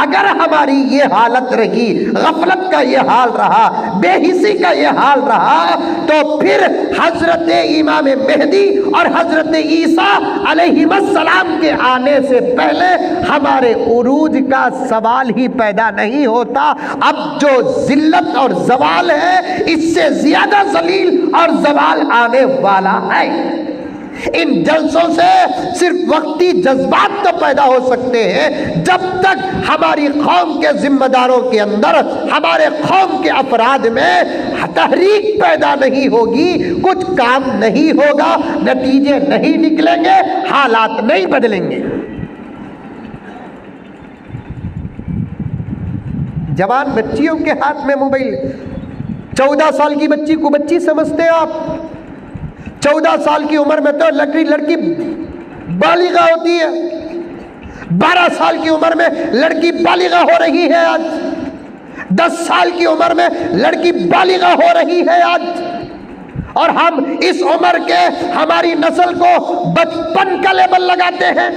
اگر ہماری یہ حالت رہی، غفلت کا یہ حال رہا، بے حسی کا یہ حال رہا، تو پھر حضرت امام مہدی اور حضرت عیسیٰ علیہ السلام کے آنے سے پہلے ہمارے عروج کا سوال ہی پیدا نہیں ہوتا۔ اب جو ذلت اور زوال ہے، اس سے زیادہ ذلیل اور زوال آنے والا ہے۔ ان جلسوں سے صرف وقتی جذبات تو پیدا ہو سکتے ہیں، جب تک ہماری قوم کے ذمہ داروں کے اندر، ہمارے قوم کے افراد میں تحریک پیدا نہیں ہوگی، کچھ کام نہیں ہوگا، نتیجے نہیں نکلیں گے، حالات نہیں بدلیں گے۔ جوان بچیوں کے ہاتھ میں موبائل، 14 سال کی بچی کو بچی سمجھتے ہیں آپ؟ 14 سال کی عمر میں تو لڑکی بالغہ ہوتی ہے، 12 سال کی عمر میں لڑکی بالغہ ہو رہی ہے آج، 10 سال کی عمر میں لڑکی بالغہ ہو رہی ہے آج، اور ہم اس عمر کے ہماری نسل کو بچپن کا لیبل لگاتے ہیں،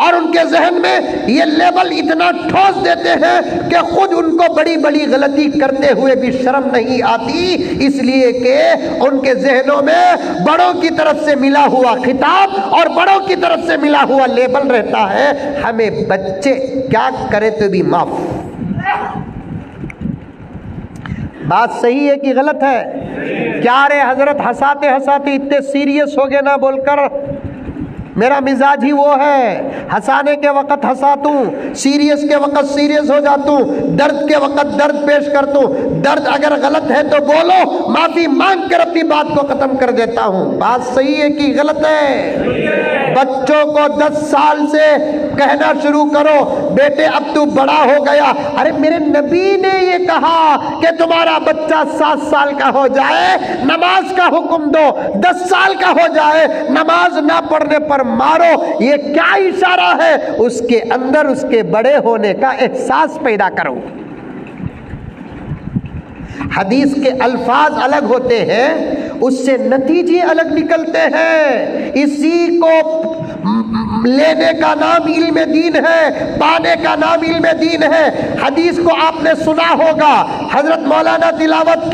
اور ان کے ذہن میں یہ لیبل اتنا ٹھوس دیتے ہیں کہ خود ان کو بڑی بڑی غلطی کرتے ہوئے بھی شرم نہیں آتی، اس لیے کہ ان کے ذہنوں میں بڑوں کی طرف سے ملا ہوا خطاب اور بڑوں کی طرف سے ملا ہوا لیبل رہتا ہے۔ ہمیں بچے کیا کرے تو بھی معاف۔ بات صحیح ہے کہ غلط ہے؟ کیا رے حضرت ہنساتے ہنساتے اتنے سیریس ہو گئے نہ بول کر؟ میرا مزاج ہی وہ ہے، ہنسانے کے وقت ہنساتا ہوں، سیریس کے وقت سیریس ہو جاتا ہوں، درد کے وقت درد پیش کرتا ہوں، درد اگر غلط ہے تو بولو، معافی مانگ کر اپنی بات کو ختم کر دیتا ہوں۔ بات صحیح ہے کہ غلط ہے؟ بچوں کو 10 سال سے کہنا شروع کرو، بیٹے اب تو بڑا ہو گیا، ارے میرے نبی نے یہ کہا کہ تمہارا بچہ 7 سال کا ہو جائے نماز کا حکم دو، 10 سال کا ہو جائے نماز نہ پڑھنے پر مارو، یہ کیا اشارہ ہے؟ اس کے اندر اس کے بڑے ہونے کا احساس پیدا کرو۔ حدیث کے الفاظ الگ ہوتے ہیں، اس سے نتیجے الگ نکلتے ہیں، اسی کو لینے کا نام علم دین ہے، پانے کا نام علم دین ہے۔ حدیث کو آپ نے سنا ہوگا، حضرت مولانا تلاوت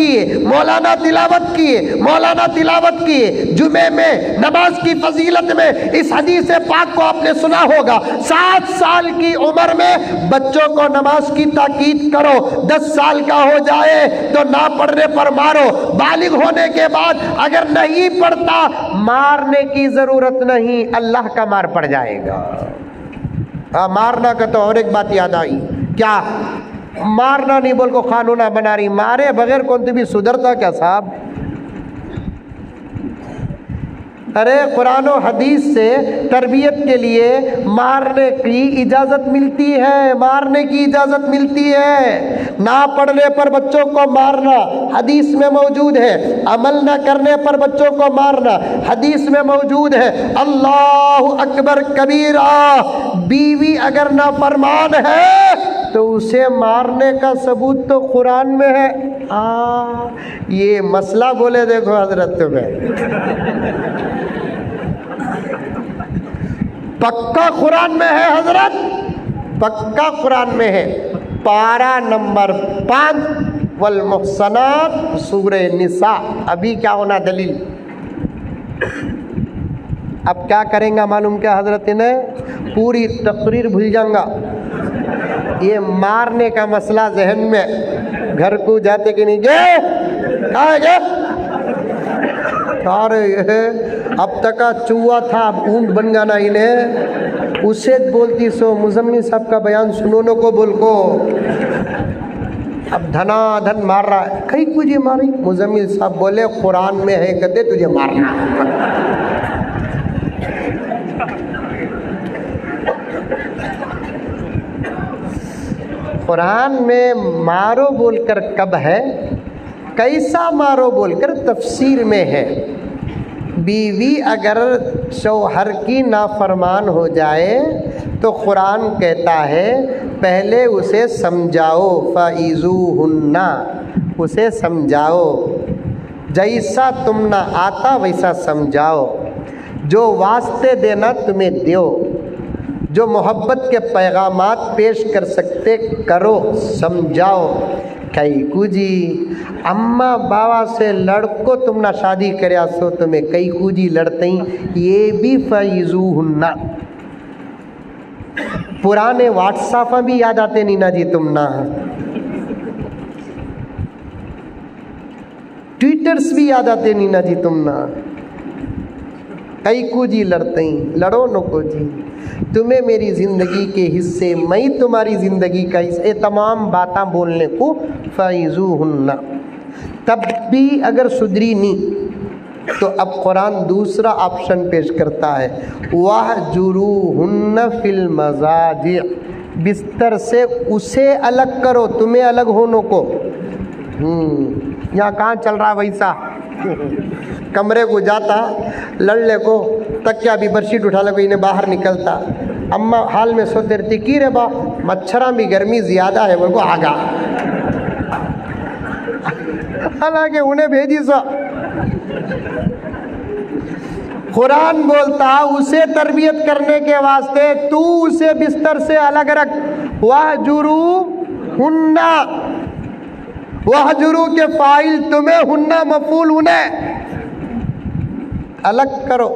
کیے جمعے میں نماز کی فضیلت میں اس حدیث پاک کو آپ نے سنا ہوگا۔ 7 سال کی عمر میں بچوں کو نماز کی تاکید کرو، 10 سال کا ہو جائے تو نہ پڑھنے پر مارو، بالغ ہونے کے بعد اگر نہیں پڑھتا مارنے کی ضرورت نہیں، اللہ کا مار پڑ جائے گا۔ مارنا کا تو اور ایک بات یاد آئی، کیا مارنا نہیں بول کو قانون بنا رہی، مارے بغیر کون تو بھی سدھرتا کیا صاحب؟ ارے قرآن و حدیث سے تربیت کے لیے مارنے کی اجازت ملتی ہے، مارنے کی اجازت ملتی ہے۔ نہ پڑھنے پر بچوں کو مارنا حدیث میں موجود ہے، عمل نہ کرنے پر بچوں کو مارنا حدیث میں موجود ہے۔ اللہ اکبر کبیرہ، بیوی اگر نافرمان ہے تو اسے مارنے کا ثبوت تو قرآن میں ہے۔ یہ مسئلہ بولے دیکھو حضرت تمہیں، پکا قرآن میں ہے حضرت، پکا قرآن میں ہے۔ پارہ نمبر 5 والمحصنات سورہ نساء۔ ابھی کیا ہونا دلیل؟ اب کیا کریں گا معلوم کیا حضرت نے؟ پوری تقریر بھول جاؤں گا، یہ مارنے کا مسئلہ ذہن میں، گھر کو جاتے کہ نہیں گئے کہاں گئے؟ اب تک کا چوہا تھا اب اونٹ بن گانا انہیں، اسے بولتی سو مزمل صاحب کا بیان سنو نو کو بول کو، اب دھنا دھن مار رہا ہے، کہیں تجھے ماری؟ مزمل صاحب بولے قرآن میں ہے کہتے تجھے مارنا۔ قرآن میں مارو بول کر کب ہے، کیسا مارو بول کر تفسیر میں ہے۔ بیوی اگر شوہر کی نافرمان ہو جائے تو قرآن کہتا ہے پہلے اسے سمجھاؤ، فَإِذُوهُنَّ، اسے سمجھاؤ، جیسا تم نہ آتا ویسا سمجھاؤ، جو واسطے دینا تمہیں دیو، جو محبت کے پیغامات پیش کر سکتے کرو، سمجھاؤ۔ کئی کو جی اماں باوا سے لڑکو تم نہ شادی کریا سو تمہیں کئی کو جی لڑتیں، یہ بھی فَإِذُوهُنَّ۔ پرانے واٹس ایپ بھی یاد آتے نینا جی تم نہ، ٹویٹرز بھی یاد آتے نینا جی تم نہ، کئی کو جی لڑتیں، لڑو نو کو جی، تمہیں میری زندگی کے حصے، میں تمہاری زندگی کا حصہ، یہ تمام باتاں بولنے کو فَإِذُوهُنَّ۔ تب بھی اگر سدھری نہیں تو اب قرآن دوسرا آپشن پیش کرتا ہے، وَاهْجُرُوهُنَّ فِي الْمَضَاجِعِ، بستر سے اسے الگ کرو، تمہیں الگ ہونے کو۔ یہاں کہاں چل رہا ویسا، کمرے کو جاتا لڑلے کو تکیا بھی برشیٹ اٹھا لے کو انہیں باہر نکلتا، اماں حال میں سوتے رہتی کی رے با مچھراں بھی گرمی زیادہ ہے بول کو آگا، حالانکہ انہیں بھیجی سو۔ قرآن بولتا اسے تربیت کرنے کے واسطے تو اسے بستر سے الگ رکھ، وَاهْجُرُوهُنَّ، وَاهْجُرُو کے فاعل تمہیں، ہنہ مفعول انہیں، الگ کرو۔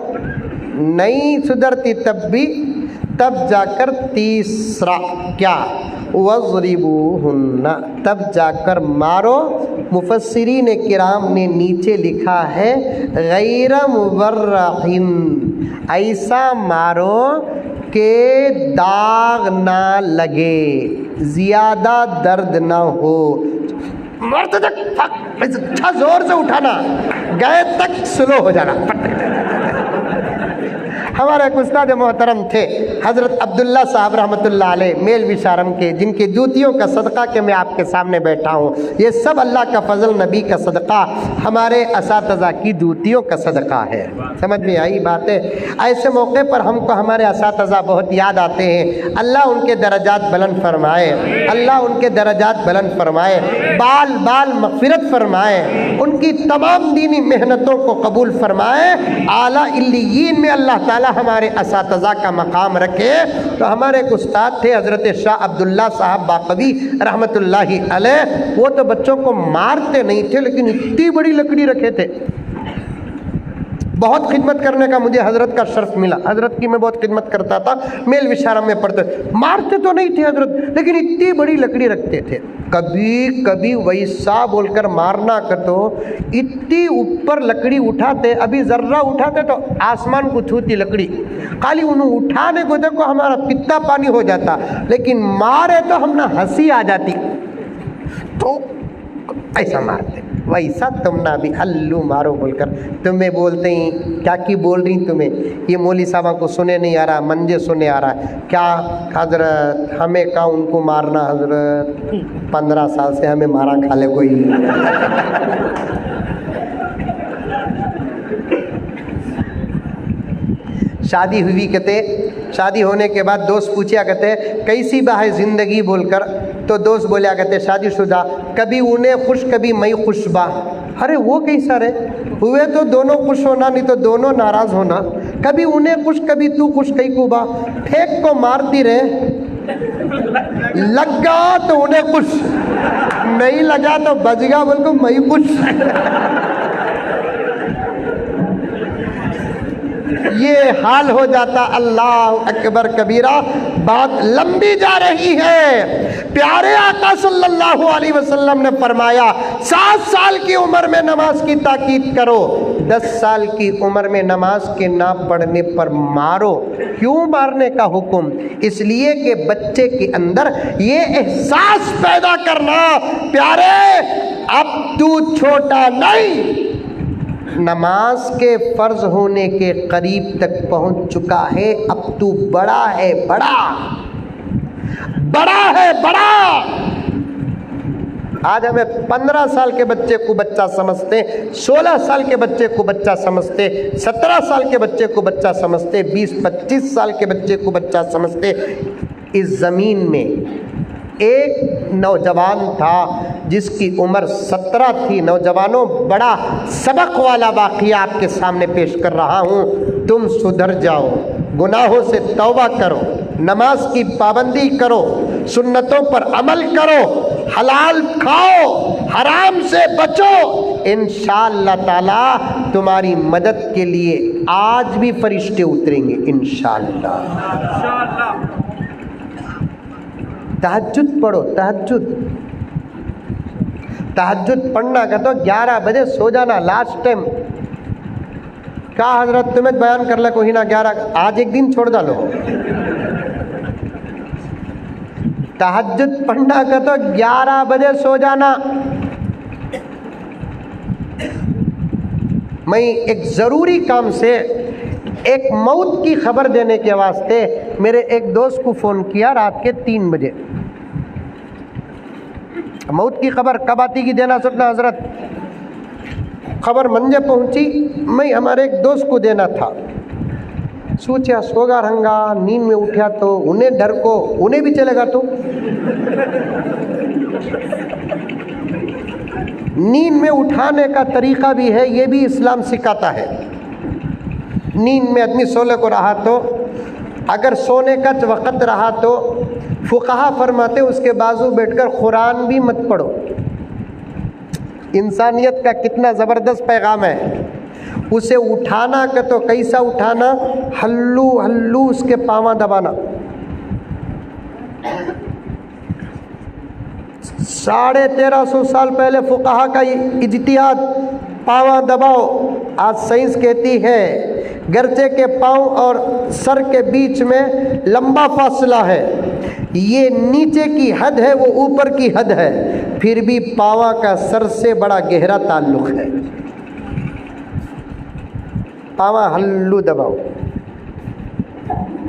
نہیں سدھرتی تب بھی، تب جا کر تیسرا کیا، وَاضْرِبُوهُنَّ، تب جا کر مارو۔ مفسرین کرام نے نیچے لکھا ہے غیر مبرحٍ، ایسا مارو کہ داغ نہ لگے، زیادہ درد نہ ہو، مرتے تک اچھا زور سے اٹھانا، گئے تک سلو ہو جانا۔ ہمارے ایک استاد محترم تھے حضرت عبداللہ صاحب رحمۃ اللہ علیہ میل وشارم کے، جن کی جوتیوں کا صدقہ کہ میں آپ کے سامنے بیٹھا ہوں، یہ سب اللہ کا فضل، نبی کا صدقہ، ہمارے اساتذہ کی جوتیوں کا صدقہ ہے۔ سمجھ میں آئی بات ہے؟ ایسے موقع پر ہم کو ہمارے اساتذہ بہت یاد آتے ہیں۔ اللہ ان کے درجات بلند فرمائے، اللہ ان کے درجات بلند فرمائے، بال بال مغفرت فرمائے، ان کی تمام دینی محنتوں کو قبول فرمائے، اعلیٰ علیین میں اللہ تعالی ہمارے اساتذہ کا مقام رکھے۔ تو ہمارے ایک استاد تھے حضرت شاہ عبداللہ صاحب باقوی رحمۃ اللہ علیہ، وہ تو بچوں کو مارتے نہیں تھے لیکن اتنی بڑی لکڑی رکھے تھے۔ بہت خدمت کرنے کا مجھے حضرت کا شرف ملا، حضرت کی میں بہت خدمت کرتا تھا، میل وشارم میں پڑھتے، مارتے تو نہیں تھے حضرت لیکن اتنی بڑی لکڑی رکھتے تھے۔ کبھی کبھی ویسا بول کر مارنا کرتو، اتنی اوپر لکڑی اٹھاتے، ابھی ذرہ اٹھاتے تو آسمان کو چھوتی لکڑی، خالی انہوں اٹھانے کو دیکھو ہمارا پتا پانی ہو جاتا، لیکن مارے تو ہم نہ ہنسی آ جاتی، تو ایسا مارتے۔ ویسا تم نہ بھی ہلو مارو بول کر تمہیں بولتے ہی کیا کی بول رہی تمہیں، یہ مولوی صاحبہ کو سنے نہیں آ رہا، منجے سنے آ رہا ہے کیا حضرت، ہمیں کہا ان کو مارنا حضرت، 15 سال سے ہمیں مارا کھا لے کوئی۔ شادی ہوئی کہتے، شادی ہونے کے بعد دوست پوچھیا کہتے کیسی با ہے زندگی بول کر، تو دوست بولیا کہتے شادی شدہ، کبھی انہیں خوش کبھی میں خوش با۔ ارے وہ کیسا رہے، ہوئے تو دونوں خوش ہونا، نہیں تو دونوں ناراض ہونا، کبھی انہیں خوش کبھی تو خوش کئی کو با، پھینک کو مارتی رہے، لگا تو انہیں خوش، نہیں لگا تو بج گا بول کو میں خوش۔ یہ حال ہو جاتا۔ اللہ اکبر کبیرہ، بات لمبی جا رہی ہے۔ پیارے آقا صلی اللہ علیہ وسلم نے فرمایا 7 سال کی عمر میں نماز کی تاکید کرو، 10 سال کی عمر میں نماز کے نہ پڑھنے پر مارو۔ کیوں مارنے کا حکم؟ اس لیے کہ بچے کے اندر یہ احساس پیدا کرنا، پیارے اب تو چھوٹا نہیں، نماز کے فرض ہونے کے قریب تک پہنچ چکا ہے، اب تو بڑا ہے، بڑا ہے، بڑا۔ آج ہمیں 15 سال کے بچے کو بچہ سمجھتے، 16 سال کے بچے کو بچہ سمجھتے، 17 سال کے بچے کو بچہ سمجھتے، 20-25 سال کے بچے کو بچہ سمجھتے۔ اس زمین میں ایک نوجوان تھا جس کی عمر 17 تھی۔ نوجوانوں، بڑا سبق والا واقعہ آپ کے سامنے پیش کر رہا ہوں۔ تم سدھر جاؤ، گناہوں سے توبہ کرو، نماز کی پابندی کرو، سنتوں پر عمل کرو، حلال کھاؤ، حرام سے بچو، انشاءاللہ تعالی تمہاری مدد کے لیے آج بھی فرشتے اتریں گے انشاءاللہ۔ تہجد پڑھو، تہجد پڑھنا کا تو 11 بجے سو جانا لاسٹ ٹائم۔ کہا حضرت تمہیں بیان کر لے کوئی نہ 11، آج ایک دن چھوڑ ڈالو۔ تہجد پڑھنا کا تو 11 بجے سو جانا۔ میں ایک ضروری کام سے، ایک موت کی خبر دینے کے واسطے میرے ایک دوست کو فون کیا رات کے 3 بجے۔ موت کی خبر کب آتی کی دینا سکنا حضرت، خبر منجے پہنچی، میں ہمارے ایک دوست کو دینا تھا، سوچا سوگا رہنگا، نیند میں اٹھا تو انہیں ڈر کو انہیں بھی چلے گا، تو نیند میں اٹھانے کا طریقہ بھی ہے، یہ بھی اسلام سکھاتا ہے۔ نیند میں آدمی سولے کو رہا تو، اگر سونے کا وقت رہا تو فقہا فرماتے اس کے بازو بیٹھ کر قرآن بھی مت پڑھو۔ انسانیت کا کتنا زبردست پیغام ہے۔ اسے اٹھانا کا تو کیسا اٹھانا، ہلو ہلو اس کے پاواں دبانا۔ 1350 سال پہلے فقہا کا اجتہاد، پاواں دباؤ۔ آج سائنس کہتی ہے گرچہ کے پاؤں اور سر کے بیچ میں لمبا فاصلہ ہے، یہ نیچے کی حد ہے، وہ اوپر کی حد ہے، پھر بھی پاواں کا سر سے بڑا گہرا تعلق ہے۔ پاواں ہلو دباؤ،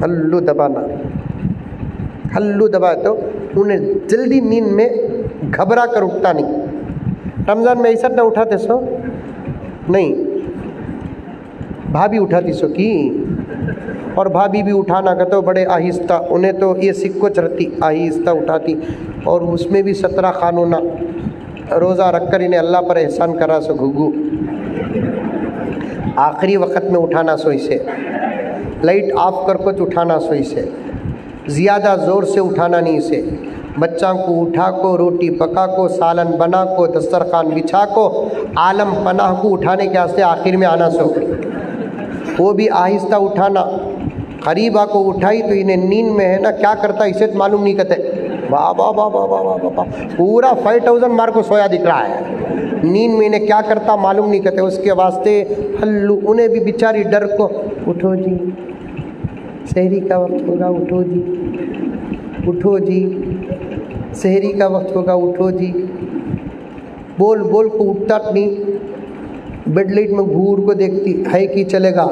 ہلو دبانا، ہلو دبا تو انہیں جلدی نیند میں گھبرا کر اٹھتا نہیں۔ رمضان میں ایسا نہ اٹھاتے سو نہیں، بھابھی اٹھاتی سو کی، اور بھابھی بھی اٹھانا کا تو بڑے آہستہ، انہیں تو یہ سکو چرتی آہستہ اٹھاتی، اور اس میں بھی 17 قانون روزہ رکھ کر انہیں اللہ پر احسان کرا سو گھگو۔ آخری وقت میں اٹھانا سو اسے، لائٹ آف کر کچھ اٹھانا سو اسے، زیادہ زور سے اٹھانا نہیں اسے، بچوں کو اٹھا کو، روٹی پکا کو، سالن بنا کو، دسترخوان بچھا کو، عالم پناہ کو اٹھانے کے واسطے آخر میں آنا سو، وہ بھی آہستہ اٹھانا۔ قریبا کو اٹھائی تو انہیں نیند میں ہے نا کیا کرتا اسے تو معلوم نہیں کرتے، واہ واہ واہ واہ واہ واہ واہ، پورا 5000 مار کو سویا دکھ رہا ہے، نیند میں انہیں کیا کرتا معلوم نہیں کرتے، اس کے واسطے ہلو، انہیں بھی بیچاری ڈر کو، اٹھو جی سحری کا وقت ہوگا، اٹھو جی، اٹھو جی سحری کا وقت ہوگا، اٹھو جی، بول بول کو اٹھتا نہیں، بیڈ لائٹ میں گھور کو دیکھتی ہے کہ چلے گا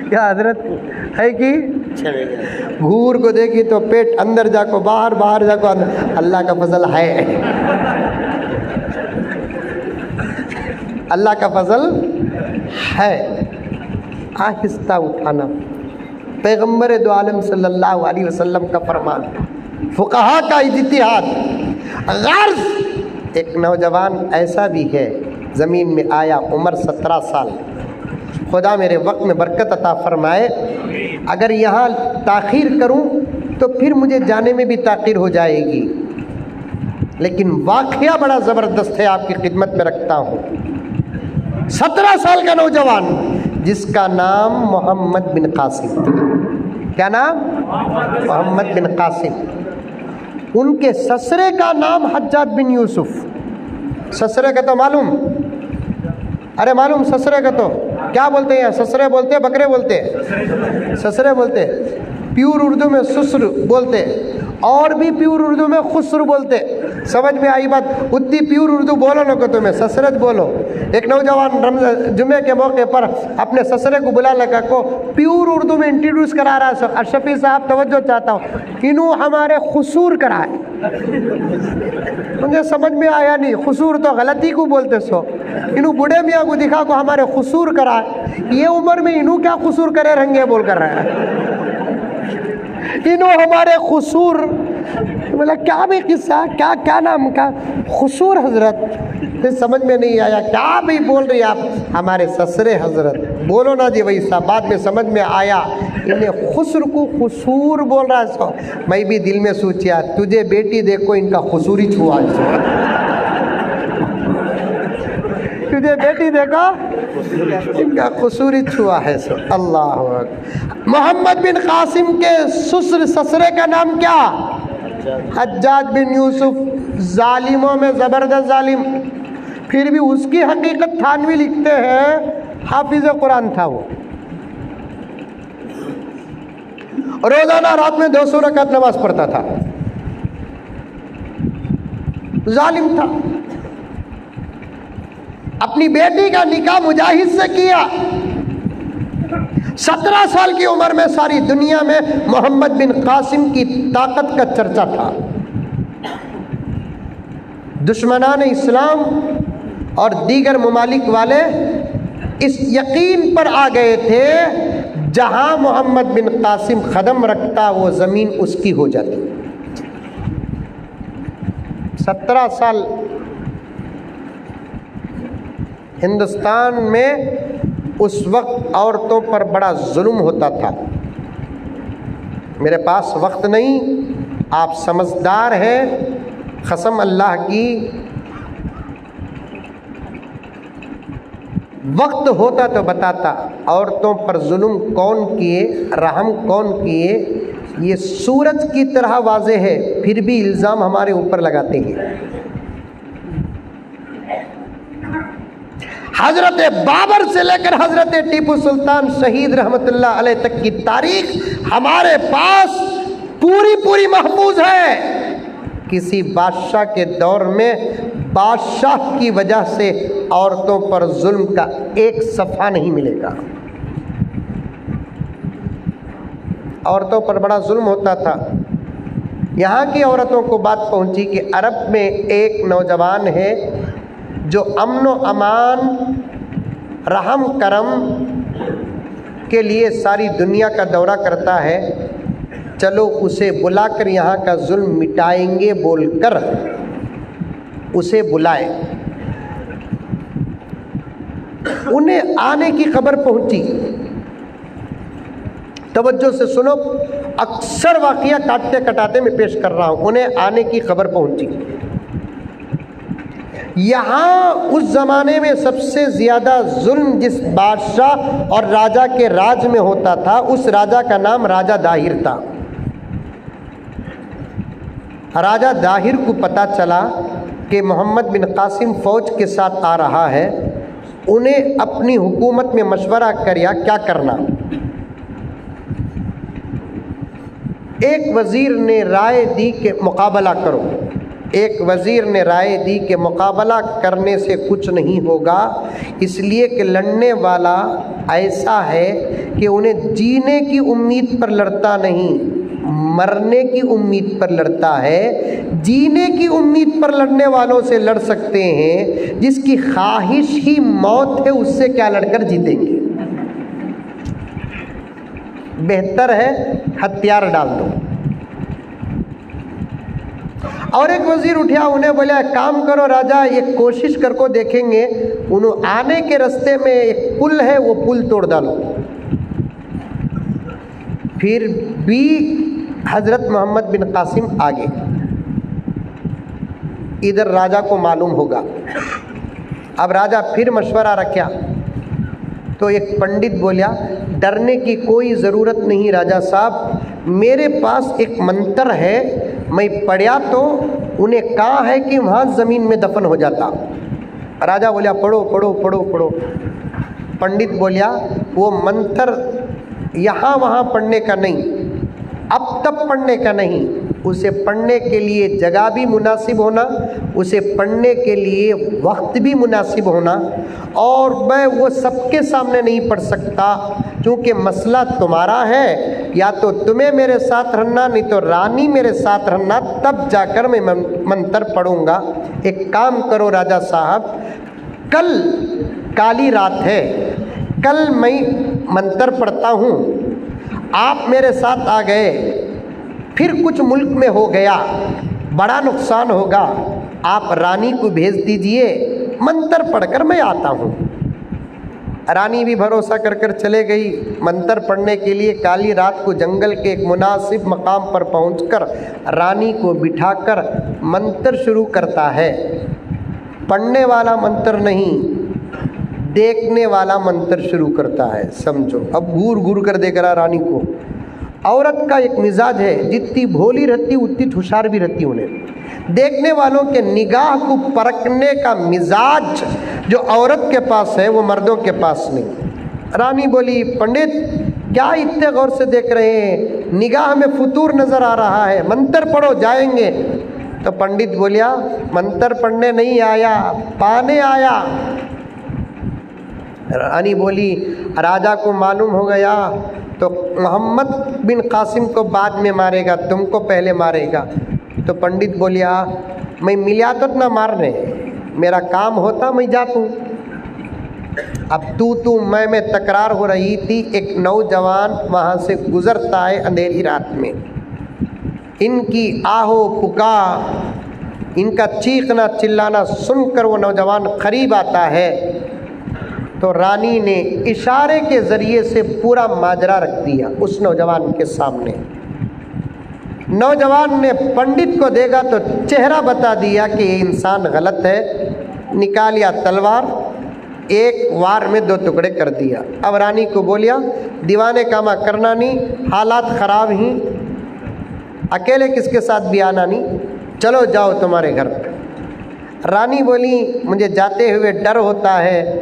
کیا حضرت ہے کہ گھور کو دیکھی تو پیٹ اندر جا کو باہر، باہر جا کو اندر، اللہ کا فضل ہے، اللہ کا فضل ہے۔ آہستہ اٹھانا پیغمبر دو عالم صلی اللہ علیہ وسلم کا فرمان، فقہا کا اجتہاد۔ غرض ایک نوجوان ایسا بھی ہے زمین میں آیا، عمر 17 سال، خدا میرے وقت میں برکت عطا فرمائے، اگر یہاں تاخیر کروں تو پھر مجھے جانے میں بھی تاخیر ہو جائے گی، لیکن واقعہ بڑا زبردست ہے، آپ کی خدمت میں رکھتا ہوں۔ 17 سال کا نوجوان جس کا نام محمد بن قاسم، کیا نام؟ محمد بن قاسم۔ ان کے سسرے کا نام حجاج بن یوسف۔ سسرے کا تو معلوم، ارے معلوم سسرے کا تو کیا بولتے ہیں؟ سسرے بولتے بکرے بولتے، سسرے بولتے، پیور اردو میں سسر بولتے، اور بھی پیور اردو میں خسر بولتے۔ سمجھ میں آئی بات؟ اتنی پیور اردو بولو نہ کہ تمہیں سسرت بولو۔ ایک نوجوان جمعے کے موقع پر اپنے سسرے کو بلا لگا کو پیور اردو میں انٹروڈیوس کرا رہا ہے، اشرفی صاحب توجہ چاہتا ہوں، انہوں ہمارے خسور کرائے۔ مجھے سمجھ میں آیا نہیں، خسور تو غلطی کو بولتے سو، انہوں بڑے میاں کو دکھا کو ہمارے خسور کرائے، یہ عمر میں انہوں کیا خسور کرے رنگے بول کر رہے ہیں، انہوں ہمارے خسور، بولا کیا بھی قصہ، کیا نام کا خسور حضرت، پھر سمجھ میں نہیں آیا کیا بھی بول رہی آپ، ہمارے سسرے حضرت، بولو نا جی ویسا، بعد میں سمجھ میں آیا انہیں خسر کو خسور بول رہا ہے سو، میں بھی دل میں سوچیا تجھے بیٹی دیکھو ان کا خسور ہی چھوا سو، تجھے بیٹی دیکھو ان کا خسور ہی چھوا ہے سو، اللہ اکبر۔ محمد بن قاسم کے سسرے کا نام کیا؟ حجاج بن یوسف، ظالموں میں زبردست ظالم، پھر بھی اس کی حقیقت تھانوی لکھتے ہیں حافظ قرآن تھا وہ، روزانہ رات میں 200 رکعت نماز پڑھتا تھا، ظالم تھا، اپنی بیٹی کا نکاح مجاہد سے کیا، 17 سال کی عمر میں ساری دنیا میں محمد بن قاسم کی طاقت کا چرچا تھا، دشمنان اسلام اور دیگر ممالک والے اس یقین پر آ گئے تھے جہاں محمد بن قاسم قدم رکھتا وہ زمین اس کی ہو جاتی۔ 17 سال ہندوستان میں اس وقت عورتوں پر بڑا ظلم ہوتا تھا، میرے پاس وقت نہیں، آپ سمجھدار ہیں، قسم اللہ کی وقت ہوتا تو بتاتا عورتوں پر ظلم کون کیے، رحم کون کیے، یہ سورج کی طرح واضح ہے، پھر بھی الزام ہمارے اوپر لگاتے ہیں۔ حضرت بابر سے لے کر حضرت ٹیپو سلطان شہید رحمت اللہ علیہ تک کی تاریخ ہمارے پاس پوری محفوظ ہے۔ کسی بادشاہ کے دور میں بادشاہ کی وجہ سے عورتوں پر ظلم کا ایک صفحہ نہیں ملے گا۔ عورتوں پر بڑا ظلم ہوتا تھا۔ یہاں کی عورتوں کو بات پہنچی کہ عرب میں ایک نوجوان ہے جو امن و امان، رحم کرم کے لیے ساری دنیا کا دورہ کرتا ہے، چلو اسے بلا کر یہاں کا ظلم مٹائیں گے بول کر اسے بلائے۔ انہیں آنے کی خبر پہنچی۔ توجہ سے سنو، اکثر واقعہ کاٹتے کٹاتے میں پیش کر رہا ہوں۔ انہیں آنے کی خبر پہنچی۔ یہاں اس زمانے میں سب سے زیادہ ظلم جس بادشاہ اور راجا کے راج میں ہوتا تھا، اس راجا کا نام راجا داہر تھا۔ راجا داہر کو پتہ چلا کہ محمد بن قاسم فوج کے ساتھ آ رہا ہے۔ انہیں اپنی حکومت میں مشورہ کریا کیا کرنا۔ ایک وزیر نے رائے دی کہ مقابلہ کرو۔ ایک وزیر نے رائے دی کہ مقابلہ کرنے سے کچھ نہیں ہوگا، اس لیے کہ لڑنے والا ایسا ہے کہ انہیں جینے کی امید پر لڑتا نہیں، مرنے کی امید پر لڑتا ہے۔ جینے کی امید پر لڑنے والوں سے لڑ سکتے ہیں، جس کی خواہش ہی موت ہے اس سے کیا لڑ کر جیتیں گے۔ بہتر ہے ہتھیار ڈال دو۔ اور ایک وزیر اٹھیا، انہیں بولا کام کرو راجا، ایک کوشش کر کو دیکھیں گے، انہوں آنے کے رستے میں ایک پل ہے، وہ پل توڑ ڈالو۔ پھر بھی حضرت محمد بن قاسم آگے، ادھر راجا کو معلوم ہوگا۔ اب راجا پھر مشورہ رکھا تو ایک پنڈت بولیا ڈرنے کی کوئی ضرورت نہیں راجا صاحب، میرے پاس ایک منتر ہے، میں پڑھیا تو انہیں کہا ہے کہ وہاں زمین میں دفن ہو جاتا۔ راجا بولیا پڑھو پڑھو پڑھو پڑھو۔ پنڈت بولیا وہ منتر یہاں وہاں پڑھنے کا نہیں، اب تب پڑھنے کا نہیں، اسے پڑھنے کے لیے جگہ بھی مناسب ہونا، اسے پڑھنے کے لیے وقت بھی مناسب ہونا، اور میں وہ سب کے سامنے نہیں پڑھ سکتا کیونکہ مسئلہ تمہارا ہے، یا تو تمہیں میرے ساتھ رہنا، نہیں تو رانی میرے ساتھ رہنا، تب جا کر میں منتر پڑھوں گا۔ ایک کام کرو راجا صاحب، کل کالی رات ہے، کل میں منتر پڑھتا ہوں، آپ میرے ساتھ آ گئے، پھر کچھ ملک میں ہو گیا، بڑا نقصان ہوگا، آپ رانی کو بھیج دیجئے، منتر پڑھ کر میں آتا ہوں۔ رانی بھی بھروسہ کر کر چلے گئی منتر پڑھنے کے لیے۔ کالی رات کو جنگل کے ایک مناسب مقام پر پہنچ کر رانی کو بٹھا کر منتر شروع کرتا ہے۔ پڑھنے والا منتر نہیں، دیکھنے والا منتر شروع کرتا ہے۔ سمجھو، اب گور گور کر دیکھ رہا رانی کو۔ عورت کا ایک مزاج ہے، جتنی بھولی رہتی اتنی ہوشیار بھی رہتی انہیں۔ دیکھنے والوں کے نگاہ کو پرکھنے کا مزاج جو عورت کے پاس ہے وہ مردوں کے پاس نہیں۔ رانی بولی پنڈت کیا اتنے غور سے دیکھ رہے ہیں، نگاہ میں فطور نظر آ رہا ہے، منتر پڑھو جائیں گے۔ تو پنڈت بولیا منتر پڑھنے نہیں آیا، پانے آیا۔ رانی بولی راجا کو معلوم ہو گیا تو محمد بن قاسم کو بعد میں مارے گا، تم کو پہلے مارے گا۔ تو پنڈت بولیا میں ملیا تو نہ مارنے، میرا کام ہوتا میں جاتا ہوں۔ اب تو میں تکرار ہو رہی تھی۔ ایک نوجوان وہاں سے گزرتا ہے اندھیری رات میں، ان کی آہو پکار، ان کا چیخنا چلانا سن کر وہ نوجوان قریب آتا ہے تو رانی نے اشارے کے ذریعے سے پورا ماجرا رکھ دیا اس نوجوان کے سامنے۔ نوجوان نے پنڈت کو دیکھا تو چہرہ بتا دیا کہ یہ انسان غلط ہے، نکالیا تلوار، ایک وار میں 2 ٹکڑے کر دیا۔ اب رانی کو بولیا دیوانے کاما کرنا نہیں، حالات خراب ہیں، اکیلے کس کے ساتھ بھی آنا نہیں، چلو جاؤ تمہارے گھر پہ۔ رانی بولی مجھے جاتے ہوئے ڈر ہوتا ہے،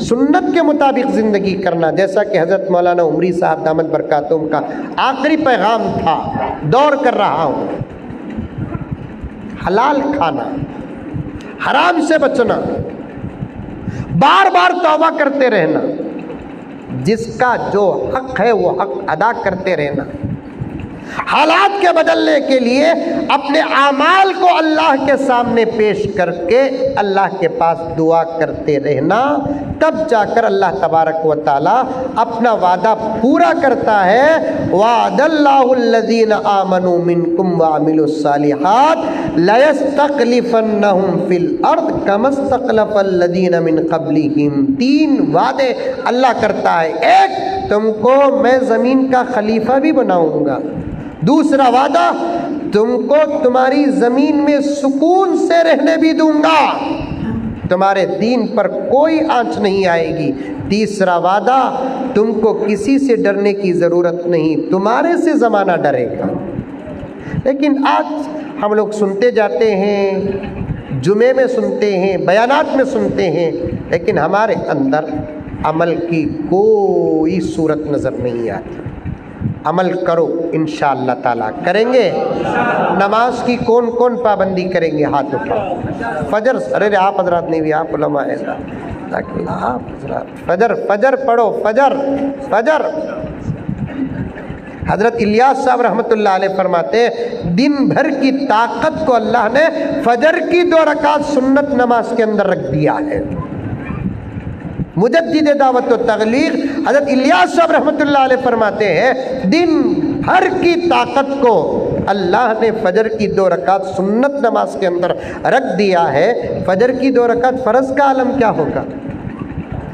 سنت کے مطابق زندگی کرنا، جیسا کہ حضرت مولانا عمری صاحب دامت برکاتہم کا آخری پیغام تھا، دور کر رہا ہوں، حلال کھانا، حرام سے بچنا، بار بار توبہ کرتے رہنا، جس کا جو حق ہے وہ حق ادا کرتے رہنا، حالات کے بدلنے کے لیے اپنے اعمال کو اللہ کے سامنے پیش کر کے اللہ کے پاس دعا کرتے رہنا، تب جا کر اللہ تبارک و تعالی اپنا وعدہ پورا کرتا ہے۔ وعد اللہ الذین آمنوا منکم وعملوا الصالحات لیستخلفنہم فی الارض کما استخلف الذین من قبلہم۔ 3 وعدے اللہ کرتا ہے۔ ایک، تم کو میں زمین کا خلیفہ بھی بناؤں گا۔ دوسرا وعدہ، تم کو تمہاری زمین میں سکون سے رہنے بھی دوں گا، تمہارے دین پر کوئی آنچ نہیں آئے گی۔ تیسرا وعدہ، تم کو کسی سے ڈرنے کی ضرورت نہیں، تمہارے سے زمانہ ڈرے گا۔ لیکن آج ہم لوگ سنتے جاتے ہیں، جمعے میں سنتے ہیں، بیانات میں سنتے ہیں، لیکن ہمارے اندر عمل کی کوئی صورت نظر نہیں آتی۔ عمل کرو انشاءاللہ تعالیٰ، کریں گے؟ نماز کی کون کون پابندی کریں گے؟ ہاتھ اٹھاؤ۔ فجر، ارے آپ حضرات نہیں بھی، آپ علماء ہیں، آپ حضرات فجر پڑھو، فجر۔ حضرت الیاس صاحب رحمۃ اللہ علیہ فرماتے ہیں دن بھر کی طاقت کو اللہ نے فجر کی 2 رکعت سنت نماز کے اندر رکھ دیا ہے۔ مجدد دعوت و تبلیغ حضرت الیاس صاحب رحمۃ اللہ علیہ فرماتے ہیں دن بھر کی طاقت کو اللہ نے فجر کی 2 رکعت سنت نماز کے اندر رکھ دیا ہے۔ فجر کی 2 رکعت فرض کا عالم کیا ہوگا؟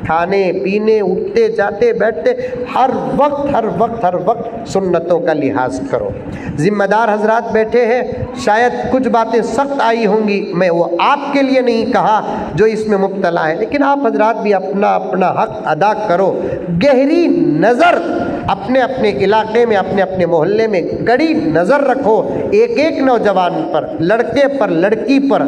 کھانے پینے، اٹھتے جاتے بیٹھتے، ہر وقت سنتوں کا لحاظ کرو۔ ذمہ دار حضرات بیٹھے ہیں، شاید کچھ باتیں سخت آئی ہوں گی، میں وہ آپ کے لیے نہیں کہا جو اس میں مبتلا ہے، لیکن آپ حضرات بھی اپنا حق ادا کرو۔ گہری نظر اپنے علاقے میں، اپنے محلے میں کڑی نظر رکھو، ایک نوجوان پر، لڑکے پر، لڑکی پر،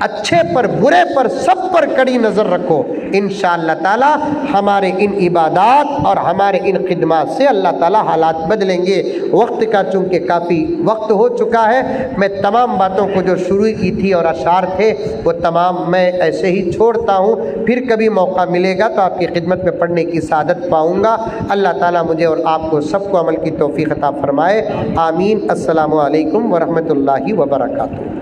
اچھے پر، برے پر، سب پر کڑی نظر رکھو۔ انشاءاللہ تعالی ہمارے ان عبادات اور ہمارے ان خدمات سے اللہ تعالی حالات بدلیں گے۔ وقت کا چونکہ کافی وقت ہو چکا ہے، میں تمام باتوں کو جو شروع کی تھی اور اشعار تھے وہ تمام میں ایسے ہی چھوڑتا ہوں، پھر کبھی موقع ملے گا تو آپ کی خدمت میں پڑھنے کی سعادت پاؤں گا۔ اللہ تعالی مجھے اور آپ کو سب کو عمل کی توفیق عطا فرمائے، آمین۔ السلام علیکم ورحمۃ اللہ وبرکاتہ۔